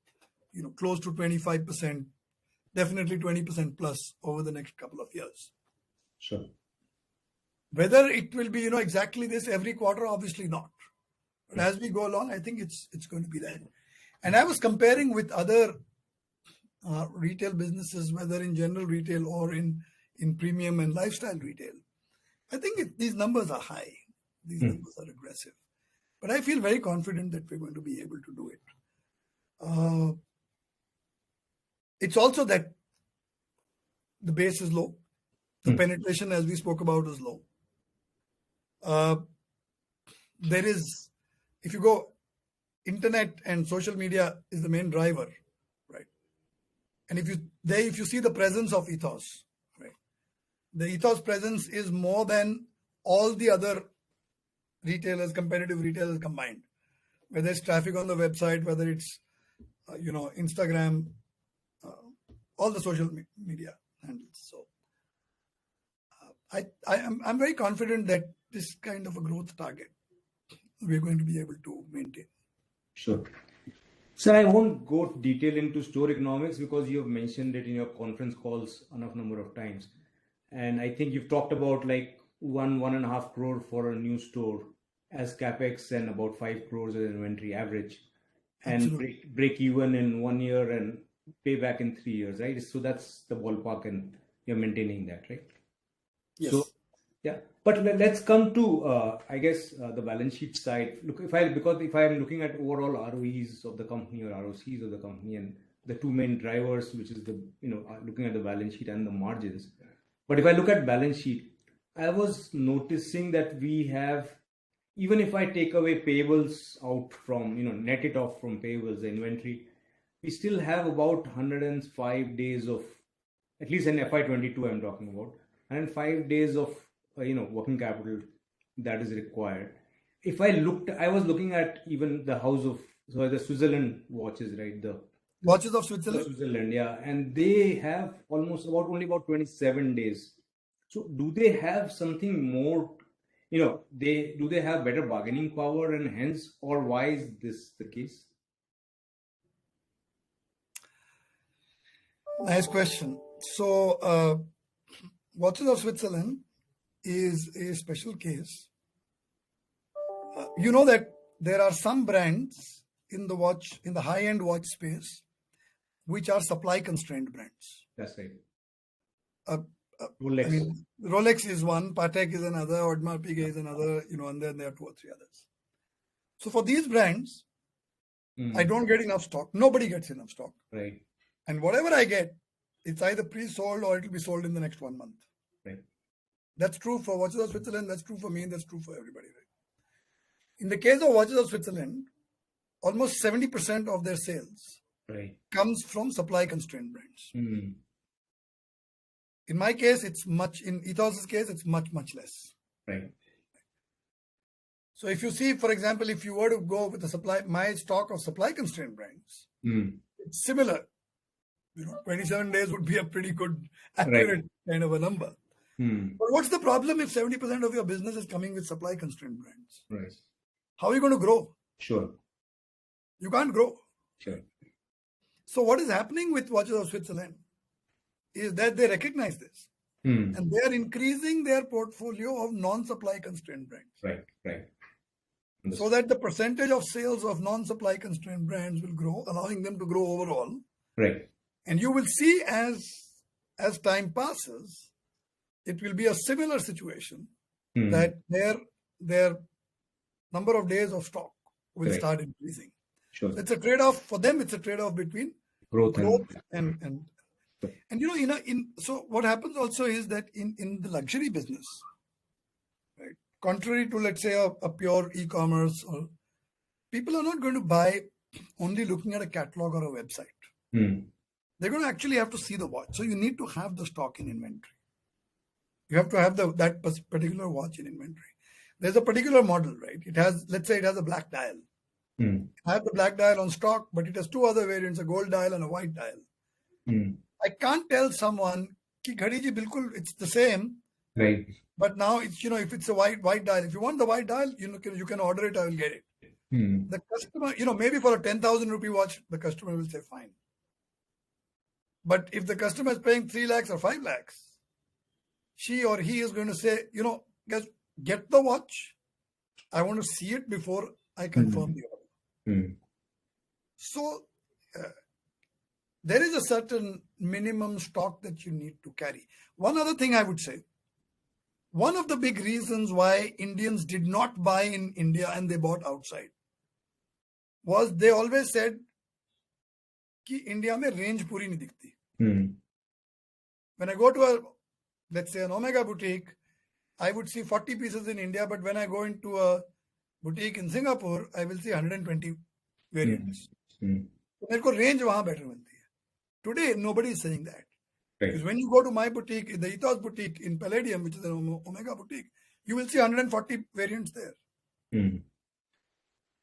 close to 25%, definitely 20% plus over the next couple of years. Sure. Whether it will be, exactly this every quarter, obviously not. But as we go along, I think it's going to be that. And I was comparing with other retail businesses, whether in general retail or in premium and lifestyle retail. I think these numbers are high. These numbers are aggressive. But I feel very confident that we're going to be able to do it. It's also that the base is low. The penetration, as we spoke about, is low. There is, if you go, internet and social media is the main driver, right? And if you see the presence of Ethos, right? The Ethos presence is more than all the other retailers, competitive retailers combined. Whether it's traffic on the website, whether it's Instagram, all the social media handles. So I'm very confident that this kind of a growth target we're going to be able to maintain. Sure. Sir, I won't go detail into store economics because you have mentioned it in your conference calls enough number of times. And I think you've talked about like 1.5 crore for a new store as capex and about 5 crores as inventory average, and break even in 1 year and pay back in 3 years, right? So that's the ballpark, and you're maintaining that, right? Yes. So, yeah. But let's come to, I guess, the balance sheet side. Look, if I'm looking at overall ROEs of the company or ROCs of the company, and the two main drivers, which is looking at the balance sheet and the margins. But if I look at balance sheet, I was noticing that we have, even if I take away payables out from, net it off from payables, the inventory, we still have about 105 days of, at least in FY22 I'm talking about, 105 days of, working capital that is required. I was looking at even the the Switzerland watches, right? The watches of Switzerland? Switzerland, yeah. And they have only about 27 days. So do they have something more, do they have better bargaining power, and hence, or why is this the case? Nice question. So, watches of Switzerland is a special case. You know that there are some brands in the high-end watch space, which are supply constrained brands. That's right. Rolex. I mean, Rolex is one, Patek is another, Audemars Piguet is another, and then there are 2 or 3 others. So for these brands, I don't get enough stock. Nobody gets enough stock. Right. And whatever I get, it's either pre-sold or it will be sold in the next 1 month. Right. That's true for Watches of Switzerland. That's true for me. That's true for everybody. Right? In the case of Watches of Switzerland, almost 70% of their sales Right. comes from supply constrained brands. Mm. In my case, it's much, in Ethos's case, it's much, much less. Right. So if you see, for example, if you were to go with the my stock of supply constrained brands, Mm. it's similar. 27 days would be a pretty good, Right. accurate kind of a number. Mm. But what's the problem if 70% of your business is coming with supply constrained brands? Right. How are you going to grow? Sure. You can't grow. Sure. So what is happening with Watches of Switzerland is that they recognize this. Mm. And they are increasing their portfolio of non-supply constrained brands. Right. Right. So that the percentage of sales of non-supply constrained brands will grow, allowing them to grow overall. Right. And you will see as time passes, it will be a similar situation that their number of days of stock will start increasing. Sure. So it's a trade-off for them. It's a trade-off between growth and so what happens also is that in the luxury business, right, contrary to, let's say, a pure e-commerce, or people are not going to buy only looking at a catalog or a website. They're going to actually have to see the watch. So you need to have the stock in inventory. You have to have that particular watch in inventory. There's a particular model, right? It has, let's say it has a black dial. I have the black dial on stock, but it has two other variants, a gold dial and a white dial. I can't tell someone, ki ghadi ji bilkul, it's the same. Right. But now it's, if it's a white dial, if you want the white dial, you can order it, I will get it. The customer, maybe for a 10,000 rupee watch, the customer will say fine. But if the customer is paying 3 lakhs or 5 lakhs, she or he is going to say, guys, get the watch. I want to see it before I confirm the order. So there is a certain minimum stock that you need to carry. One other thing I would say, one of the big reasons why Indians did not buy in India and they bought outside was they always said कि India में range पूरी नहीं दिखती. When I go to let's say an Omega boutique, I would see 40 pieces in India, but when I go into a boutique in Singapore, I will see 120 variants. So मेरे को range वहाँ better मिलती है. Today, nobody is saying that. Because when you go to my boutique, the Ethos boutique in Palladium, which is an Omega boutique, you will see 140 variants there.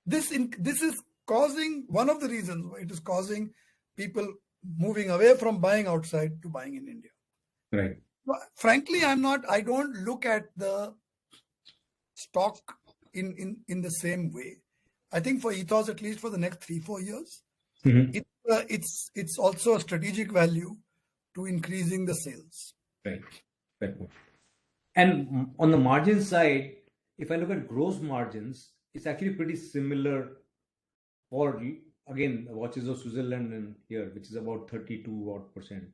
This is causing, one of the reasons why it is causing people moving away from buying outside to buying in India. Right. Well, frankly, I don't look at the stock in the same way. I think for Ethos, at least for the next 3-4 years, it's also a strategic value to increasing the sales. Right. And on the margin side, if I look at gross margins, it's actually pretty similar for, again, Watches of Switzerland and here, which is about 32%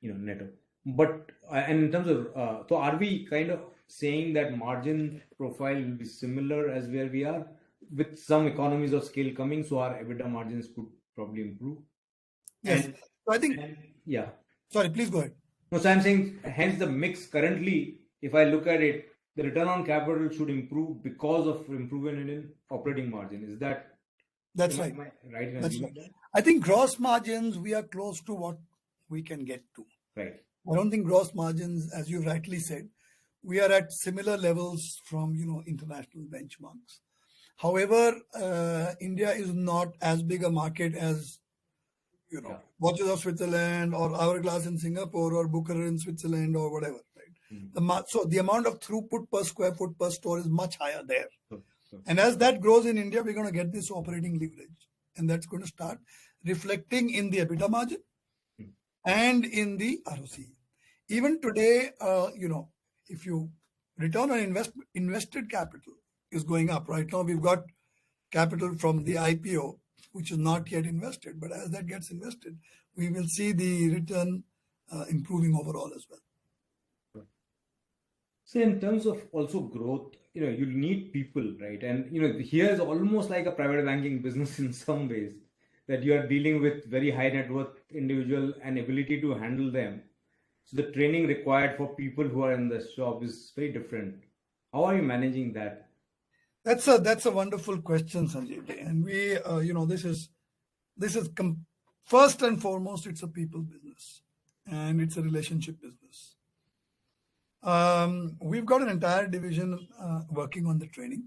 net. But and in terms of, so are we kind of saying that margin profile will be similar as where we are, with some economies of scale coming, so our EBITDA margins could probably improve? Yes. So I think, yeah. Sorry, please go ahead. No, so I'm saying, hence the mix currently, if I look at it, the return on capital should improve because of improvement in operating margin. Is that? That's right. Right. That's right. I think gross margins, we are close to what we can get to. Right. I don't think gross margins, as you rightly said, we are at similar levels from international benchmarks. However, India is not as big a market as Watches of Switzerland or Hourglass in Singapore or Booker in Switzerland or whatever. Right. So the amount of throughput per square foot per store is much higher there. And as that grows in India, we're going to get this operating leverage, and that's going to start reflecting in the EBITDA margin and in the ROC. Even today, if you return on invested capital is going up. Right now, we've got capital from the IPO, which is not yet invested. But as that gets invested, we will see the return improving overall as well. So in terms of also growth, you need people, right? And, here is almost like a private banking business in some ways, that you are dealing with very high net worth individual and ability to handle them. So the training required for people who are in the shop is very different. How are you managing that? That's a wonderful question, Sanjay. And we, this is First and foremost, it's a people business and it's a relationship business. We've got an entire division working on the training.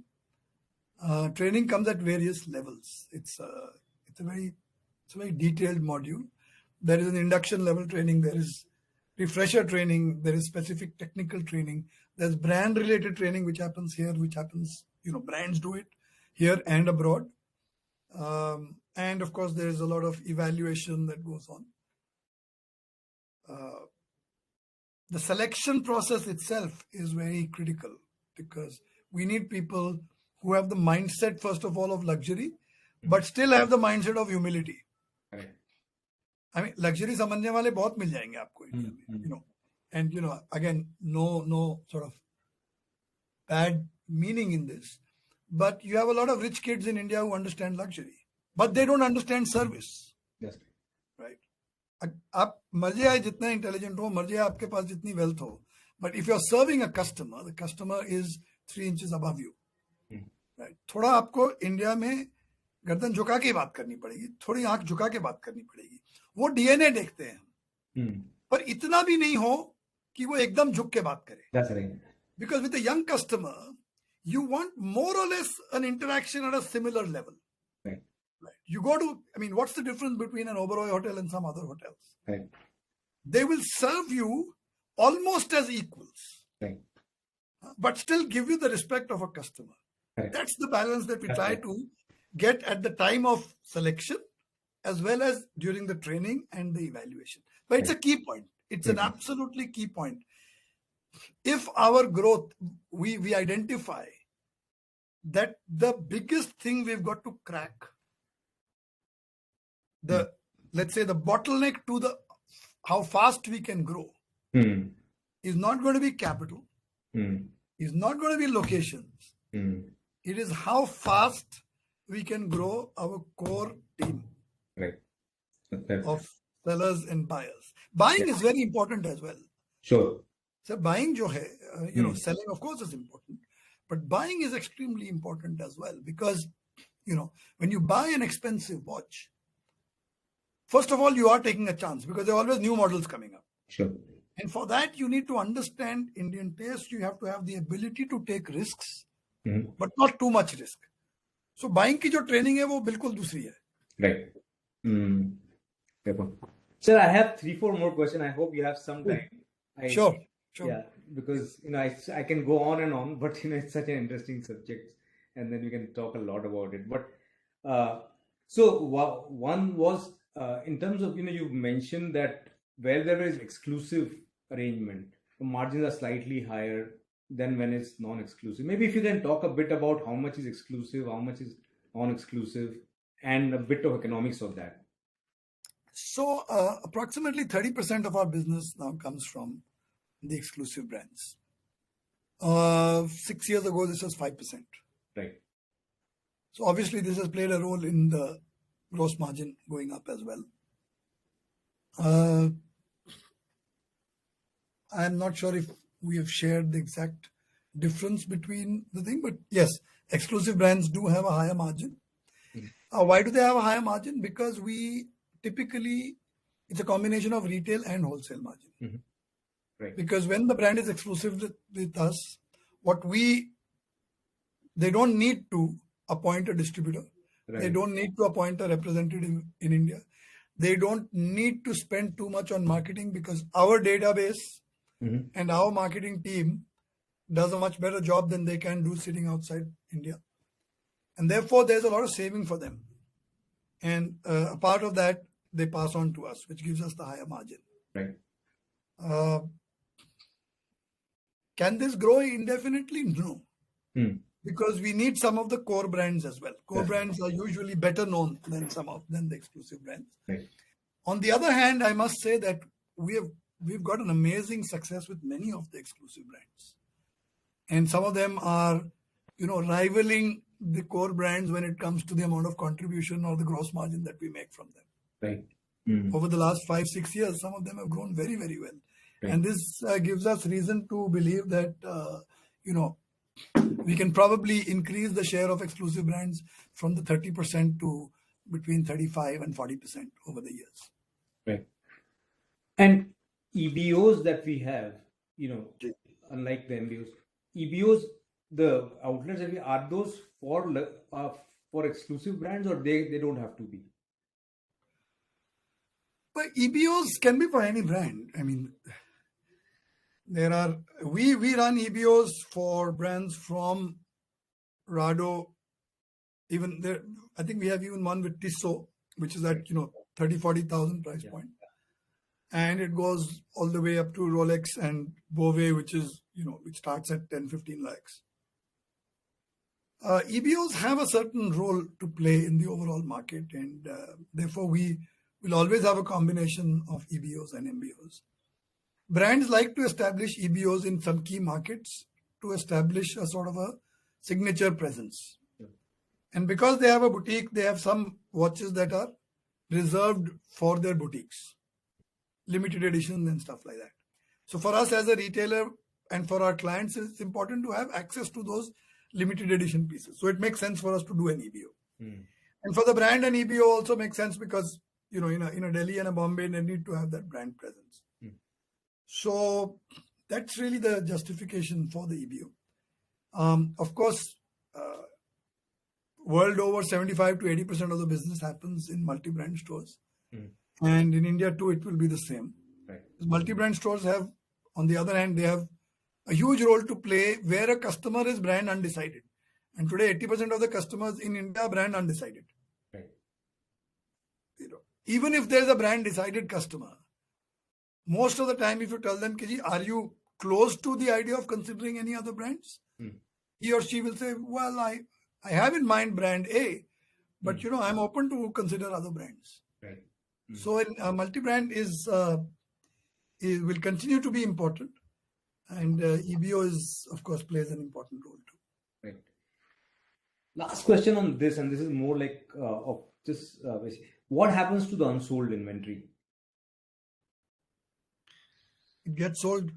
Training comes at various levels. It's a very detailed module. There is an induction level training. There is refresher training. There is specific technical training. There's brand related training which happens here, which happens, brands do it here and abroad. And of course, there is a lot of evaluation that goes on. The selection process itself is very critical because we need people who have the mindset, first of all, of luxury, but still have the mindset of humility. Correct. I mean, luxury समझने वाले बहुत मिल जाएंगे आपको India में, and again, no sort of bad meaning in this, but you have a lot of rich kids in India who understand luxury, but they don't understand service. Yes. Right. आप मर्जी आए जितना इंटेलिजेंट हो, मर्जी आपके पास जितनी wealth हो, but if you're serving a customer, the customer is 3 inches above you. Right. थोड़ा आपको इंडिया में गर्दन झुका के बात करनी पड़ेगी, थोड़ी आंख झुका के बात करनी पड़ेगी. वो डीएनए देखते हैं, पर इतना भी नहीं हो कि वो एकदम झुक के बात करे. That's right. Because with a young customer, you want more or less an interaction at a similar level. Right. Right. You go to, what's the difference between an Oberoi hotel and some other hotels? Right. They will serve you almost as equals, Right. but still give you the respect of a customer. Right. That's the balance that we try to get at the time of selection, as well as during the training and the evaluation. But it's a key point. It's an absolutely key point. If our growth, we identify that the biggest thing we've got to crack, let's say the bottleneck to how fast we can grow is not going to be capital, is not going to be locations. It is how fast we can grow our core team of sellers and buyers. Buying is very important as well. Sure. So buying jo hai, selling of course is important, but buying is extremely important as well because, when you buy an expensive watch, first of all, you are taking a chance because there are always new models coming up. Sure. And for that, you need to understand Indian taste. You have to have the ability to take risks, but not too much risk. So buying की जो training है वो बिल्कुल दूसरी है. Right. Sir, I have 3-4 more questions. I hope you have some time. Sure. Yeah, because I can go on and on, but it's such an interesting subject, and then we can talk a lot about it. But so one was in terms of you mentioned that where there is exclusive arrangement, the margins are slightly higher than when it's non-exclusive. Maybe if you can talk a bit about how much is exclusive, how much is non-exclusive, and a bit of economics of that. So approximately 30% of our business now comes from the exclusive brands. 6 years ago, this was 5%. Right. So obviously, this has played a role in the gross margin going up as well. I'm not sure if we have shared the exact difference between the thing, but yes, exclusive brands do have a higher margin. Why do they have a higher margin? Because it's a combination of retail and wholesale margin. Right. Because when the brand is exclusive with us, they don't need to appoint a distributor. Right. They don't need to appoint a representative in India. They don't need to spend too much on marketing because our database and our marketing team does a much better job than they can do sitting outside India. And therefore, there's a lot of saving for them. And a part of that, they pass on to us, which gives us the higher margin. Right. Can this grow indefinitely? No. Because we need some of the core brands as well. Core brands are usually better known than the exclusive brands. Right. On the other hand, I must say that we've got an amazing success with many of the exclusive brands. And some of them are, rivaling the core brands when it comes to the amount of contribution or the gross margin that we make from them. Right. Over the last 5-6 years, some of them have grown very, very well. Right. And this gives us reason to believe that, we can probably increase the share of exclusive brands from the 30% to between 35 and 40% over the years. Right. And EBOs that we have, Okay. unlike the MBOs, EBOs, the outlets that we are those for exclusive brands, or they don't have to be? But EBOs can be for any brand. I mean, we run EBOs for brands from Rado. Even there, I think we have even one with Tissot, which is at 30,000-40,000 price point, and it goes all the way up to Rolex and Bovet, which is which starts at 10-15 lakhs. EBOs have a certain role to play in the overall market, and therefore we will always have a combination of EBOs and MBOs. Brands like to establish EBOs in some key markets to establish a sort of a signature presence. And because they have a boutique, they have some watches that are reserved for their boutiques, limited editions and stuff like that. So for us as a retailer and for our clients, it's important to have access to those limited edition pieces. So it makes sense for us to do an EBO. And for the brand, an EBO also makes sense because, in a Delhi and a Bombay, they need to have that brand presence. So that's really the justification for the EBO. Of course, world over, 75 to 80% of the business happens in multi-brand stores. And in India too, it will be the same. Right. Multi-brand stores have, on the other hand, they have a huge role to play where a customer is brand undecided. And today, 80% of the customers in India are brand undecided. Right. Even if there's a brand decided customer, most of the time, if you tell them, are you close to the idea of considering any other brands? He or she will say, well, I have in mind brand A, but I'm open to consider other brands. Right. So multi-brand will continue to be important, and EBO of course plays an important role too. Right. Last question on this, and this is more like of just what happens to the unsold inventory? It gets sold.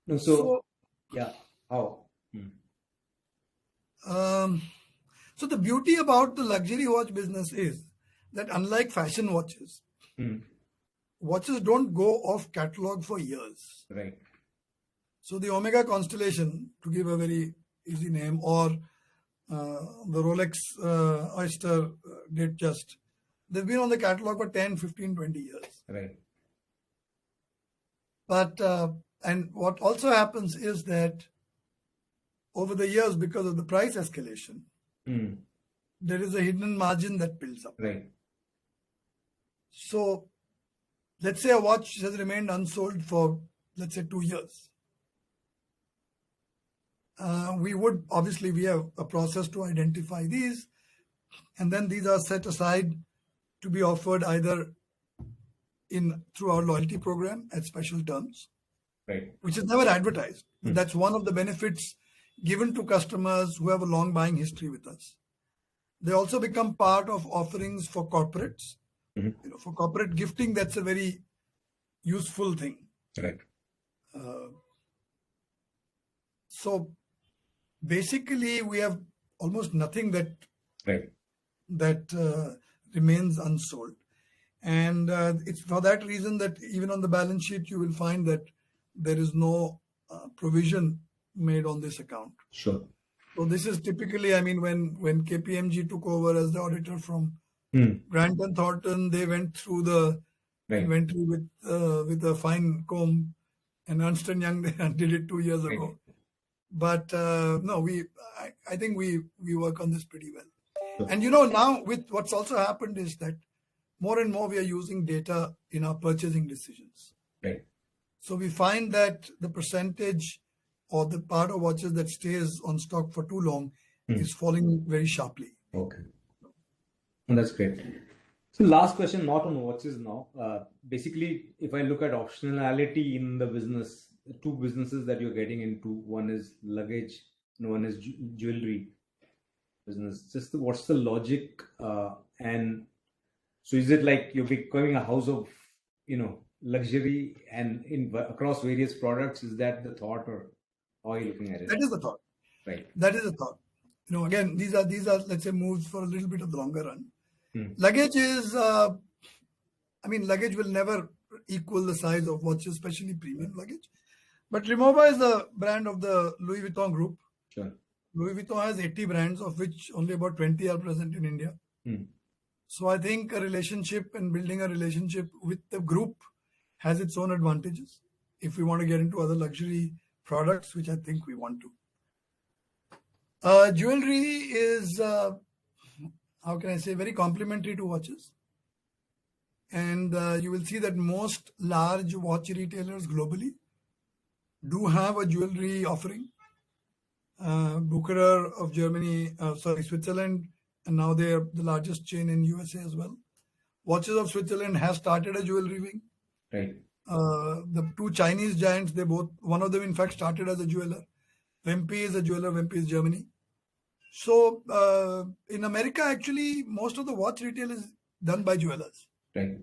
No, so yeah, how? So the beauty about the luxury watch business is that unlike fashion watches, watches don't go off catalog for years. Right. So the Omega Constellation, to give a very easy name, or the Rolex Oyster Datejust, they've been on the catalog for 10, 15, 20 years. Right. But, and what also happens is that over the years, because of the price escalation, there is a hidden margin that builds up. Right. So let's say a watch has remained unsold for, let's say, 2 years. We have a process to identify these, and then these are set aside to be offered either through our loyalty program at special terms, right, which is never advertised. That's one of the benefits given to customers who have a long buying history with us. They also become part of offerings for corporates. For corporate gifting, that's a very useful thing. Right. So basically, we have almost nothing that remains unsold. And it's for that reason that even on the balance sheet, you will find that there is no provision made on this account. Sure. So this is typically, when KPMG took over as the auditor from Grant and Thornton, they went through the inventory with a fine comb, and Ernst & Young did it 2 years ago. But no, I think we work on this pretty well. Sure. And now with what's also happened is that more and more we are using data in our purchasing decisions. Right. So we find that the percentage or the part of watches that stays on stock for too long is falling very sharply. Okay. And that's great. So last question, not on watches now. Basically, if I look at optionality in the business, two businesses that you're getting into, one is luggage and one is jewelry business. Just what's the logic? And so is it like you're becoming a house of, luxury and across various products? Is that the thought, or how are you looking at it? That is the thought. Right. That is the thought. again, these are let's say moves for a little bit of the longer run. Mm. Luggage is, luggage will never equal the size of watches, especially premium luggage. But Rimowa is the brand of the Louis Vuitton group. Sure. Louis Vuitton has 80 brands, of which only about 20 are present in India. Mm. So I think a relationship and building a relationship with the group has its own advantages if we want to get into other luxury products, which I think we want to. Jewelry is, how can I say, very complementary to watches. And you will see that most large watch retailers globally do have a jewelry offering. Bucherer of Switzerland, and now they are the largest chain in USA as well. Watches of Switzerland has started a jewelry wing. Right. The two Chinese giants, one of them in fact started as a jeweler. Wimpy is a jeweler, Wimpy is Germany. So in America, actually, most of the watch retail is done by jewelers. Right.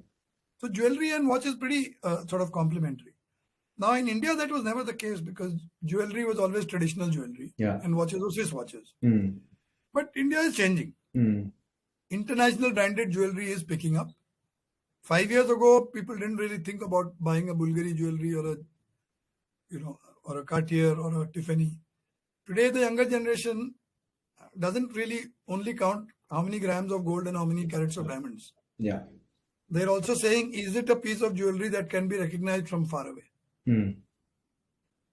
So jewelry and watch is pretty sort of complementary. Now in India, that was never the case because jewelry was always traditional jewelry, and watches were Swiss watches. Mm. But India is changing. Mm. International branded jewelry is picking up. 5 years ago, people didn't really think about buying a Bulgari jewelry or a Cartier or a Tiffany. Today, the younger generation doesn't really only count how many grams of gold and how many carats of diamonds. Yeah. They're also saying, is it a piece of jewelry that can be recognized from far away? Mm.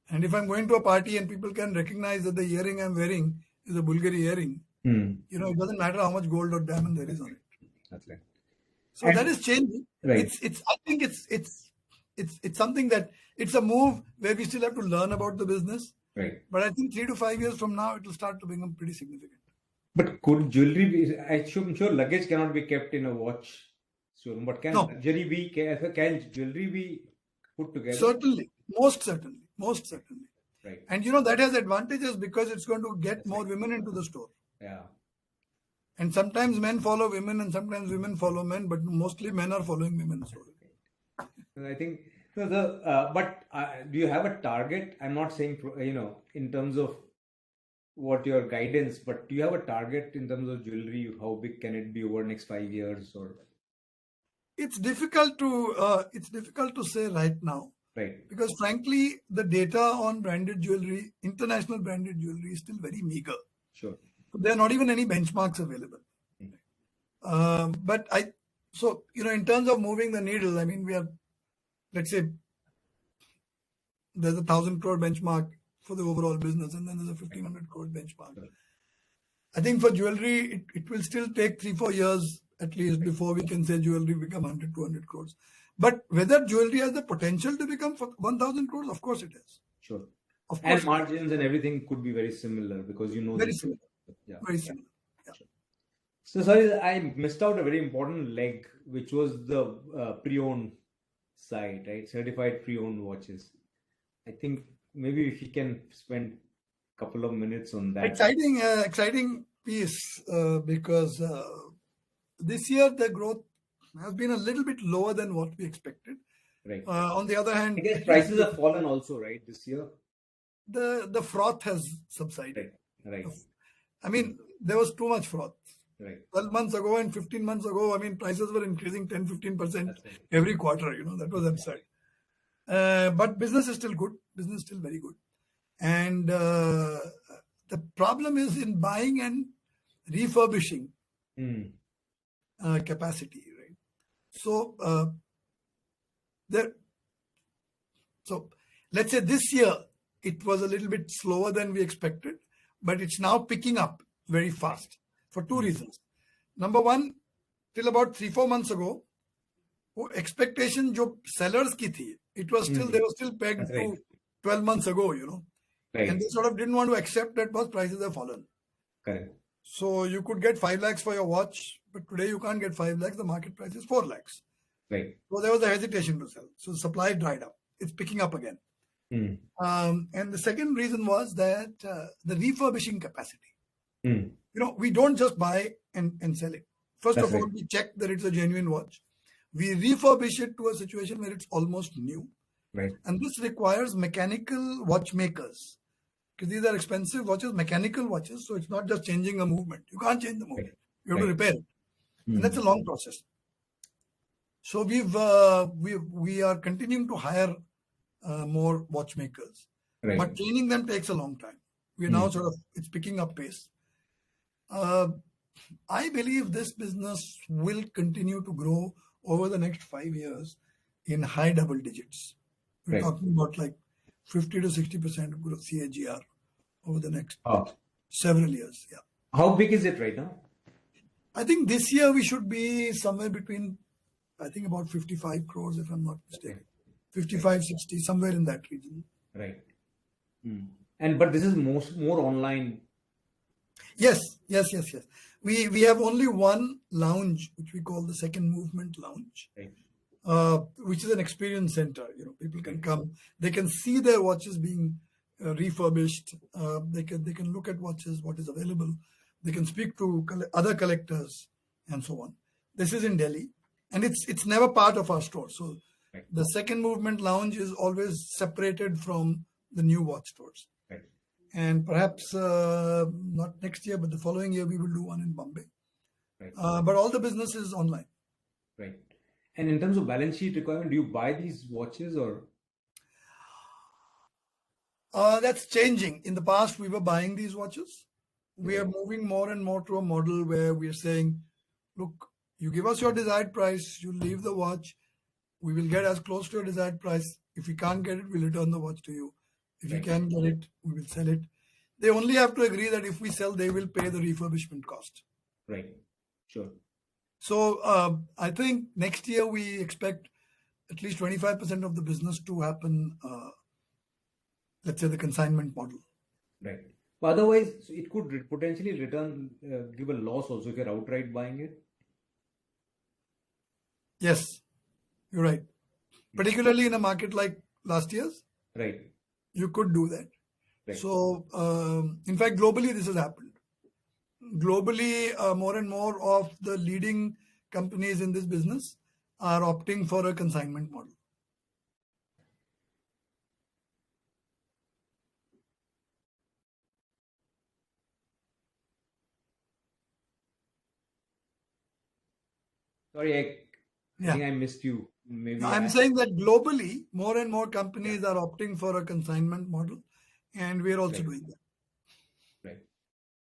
And if I'm going to a party and people can recognize that the earring I'm wearing is a Bulgari earring, it doesn't matter how much gold or diamond there is on it. That's right. So that is changing. Right. I think it's something that it's a move where we still have to learn about the business. Right. But I think 3 to 5 years from now, it will start to become pretty significant. But could jewelry be? I'm sure luggage cannot be kept in a watch showroom. But can jewelry be put together? Certainly, most certainly. Right. And that has advantages because it's going to get more women into the store. Yeah. And sometimes men follow women and sometimes women follow men, but mostly men are following women. So I think but do you have a target? I'm not saying in terms of what your guidance, but do you have a target in terms of jewelry? How big can it be over the next 5 years? Or it's difficult to say right now. Right. Because frankly, the data on branded jewelry, international branded jewelry, is still very meager. Sure. There are not even any benchmarks available. But in terms of moving the needle, we are, let's say, there's a 1,000 crore benchmark for the overall business, and then there's a 1,500 crore benchmark. Sure. I think for jewelry, it will still take 3-4 years at least before we can say jewelry become 100-200 crores. But whether jewelry has the potential to become 1,000 crores, of course it is. Sure. Of course. And margins and everything could be very similar because very similar. Yeah. Very similar. Yeah. Sure. So sorry, I missed out a very important leg, which was the pre-owned side, right? Certified pre-owned watches. I think maybe if you can spend a couple of minutes on that. Exciting piece because this year the growth has been a little bit lower than what we expected. Right. On the other hand, I guess prices have fallen also, right, this year? The froth has subsided. Right. There was too much froth. Right. 12 months ago and 15 months ago, prices were increasing 10-15% every quarter. That was absurd. But business is still good. Business is still very good. And the problem is in buying and refurbishing capacity, right? So let's say this year it was a little bit slower than we expected, but it's now picking up very fast for two reasons. Number one, till about 3-4 months ago, expectation jo sellers ki thi, it was still they were still pegged to 12 months ago, Right. And they sort of didn't want to accept that because prices have fallen. Correct. So you could get 5 lakhs for your watch, but today you can't get 5 lakhs. The market price is 4 lakhs. Right. So there was a hesitation to sell. So supply dried up. It's picking up again. And the second reason was that the refurbishing capacity. We don't just buy and sell it. First of all, we check that it's a genuine watch. We refurbish it to a situation where it's almost new. Right. And this requires mechanical watchmakers because these are expensive watches, mechanical watches. So it's not just changing a movement. You can't change the movement. You have to repair it, and that's a long process. So we are continuing to hire more watchmakers, but training them takes a long time. We're now it's picking up pace. I believe this business will continue to grow over the next 5 years in high double digits. We're talking about like 50 to 60% growth CAGR over the next several years. Yeah. How big is it right now? I think this year we should be somewhere between, I think about 55 crores, if I'm not mistaken. 55, 60, somewhere in that region. Right. But this is more online. Yes. We have only one lounge, which we call the Second Movement Lounge, which is an experience center. People can come, they can see their watches being refurbished. They can look at watches, what is available. They can speak to other collectors and so on. This is in Delhi, and it's never part of our store. So the Second Movement Lounge is always separated from the new watch stores. And perhaps not next year, but the following year we will do one in Bombay. But all the business is online. Right. And in terms of balance sheet requirement, do you buy these watches or? That's changing. In the past, we were buying these watches. We are moving more and more to a model where we are saying, look, you give us your desired price, you leave the watch, we will get as close to your desired price. If we can't get it, we'll return the watch to you. If you can get it, we will sell it. They only have to agree that if we sell, they will pay the refurbishment cost. Right. Sure. So I think next year we expect at least 25% of the business to happen, let's say the consignment model. Right. But otherwise, it could potentially give a loss also if you're outright buying it. Yes, you're right. Particularly in a market like last year's. Right. You could do that. Right. So, in fact, globally, this has happened. Globally, more and more of the leading companies in this business are opting for a consignment model. Sorry, I think I missed you. Maybe I'm saying that globally, more and more companies are opting for a consignment model, and we're also doing that. Right.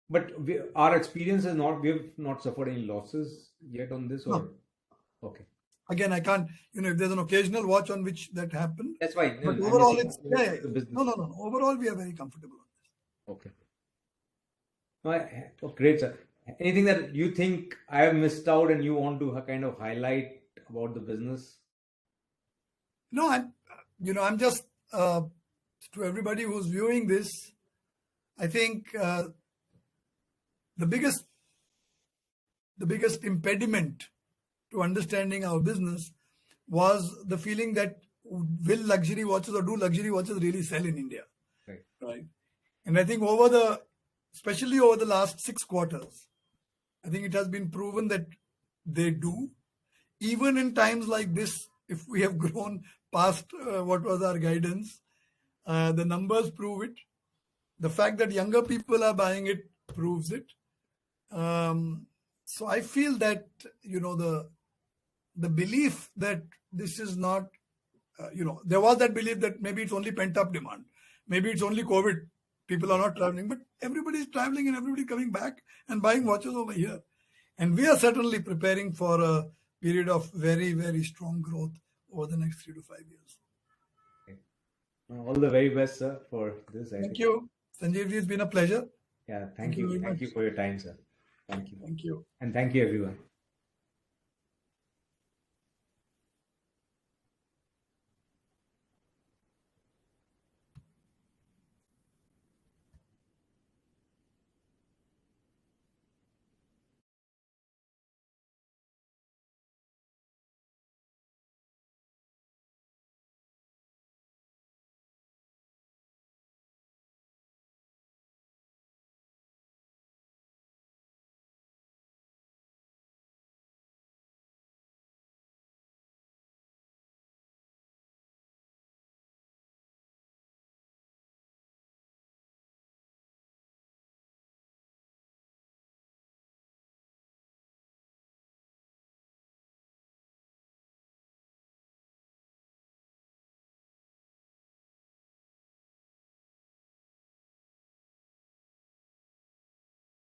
But our experience is not, we've not suffered any losses yet on this, or? No. Okay. Again, I can't, if there's an occasional watch on which that happened. That's fine. But overall, it's, no. Overall, we are very comfortable on this. Okay. Great, sir. Anything that you think I have missed out and you want to kind of highlight about the business? No, I'm just, to everybody who's viewing this, I think the biggest impediment to understanding our business was the feeling that will luxury watches or do luxury watches really sell in India? Right. And I think especially over the last 6 quarters, I think it has been proven that they do. Even in times like this, if we have grown past what was our guidance, the numbers prove it. The fact that younger people are buying it proves it. So I feel that, the belief that this is not, there was that belief that maybe it's only pent up demand. Maybe it's only COVID. People are not traveling, but everybody's traveling and everybody coming back and buying watches over here. And we are certainly preparing for a period of very, very strong growth over the next 3 to 5 years. Okay. All the very best, sir, for this. Thank you. Sanjeevji, it's been a pleasure. Yeah, thank you. Thank you for your time, sir. Thank you. Thank you. And thank you, everyone.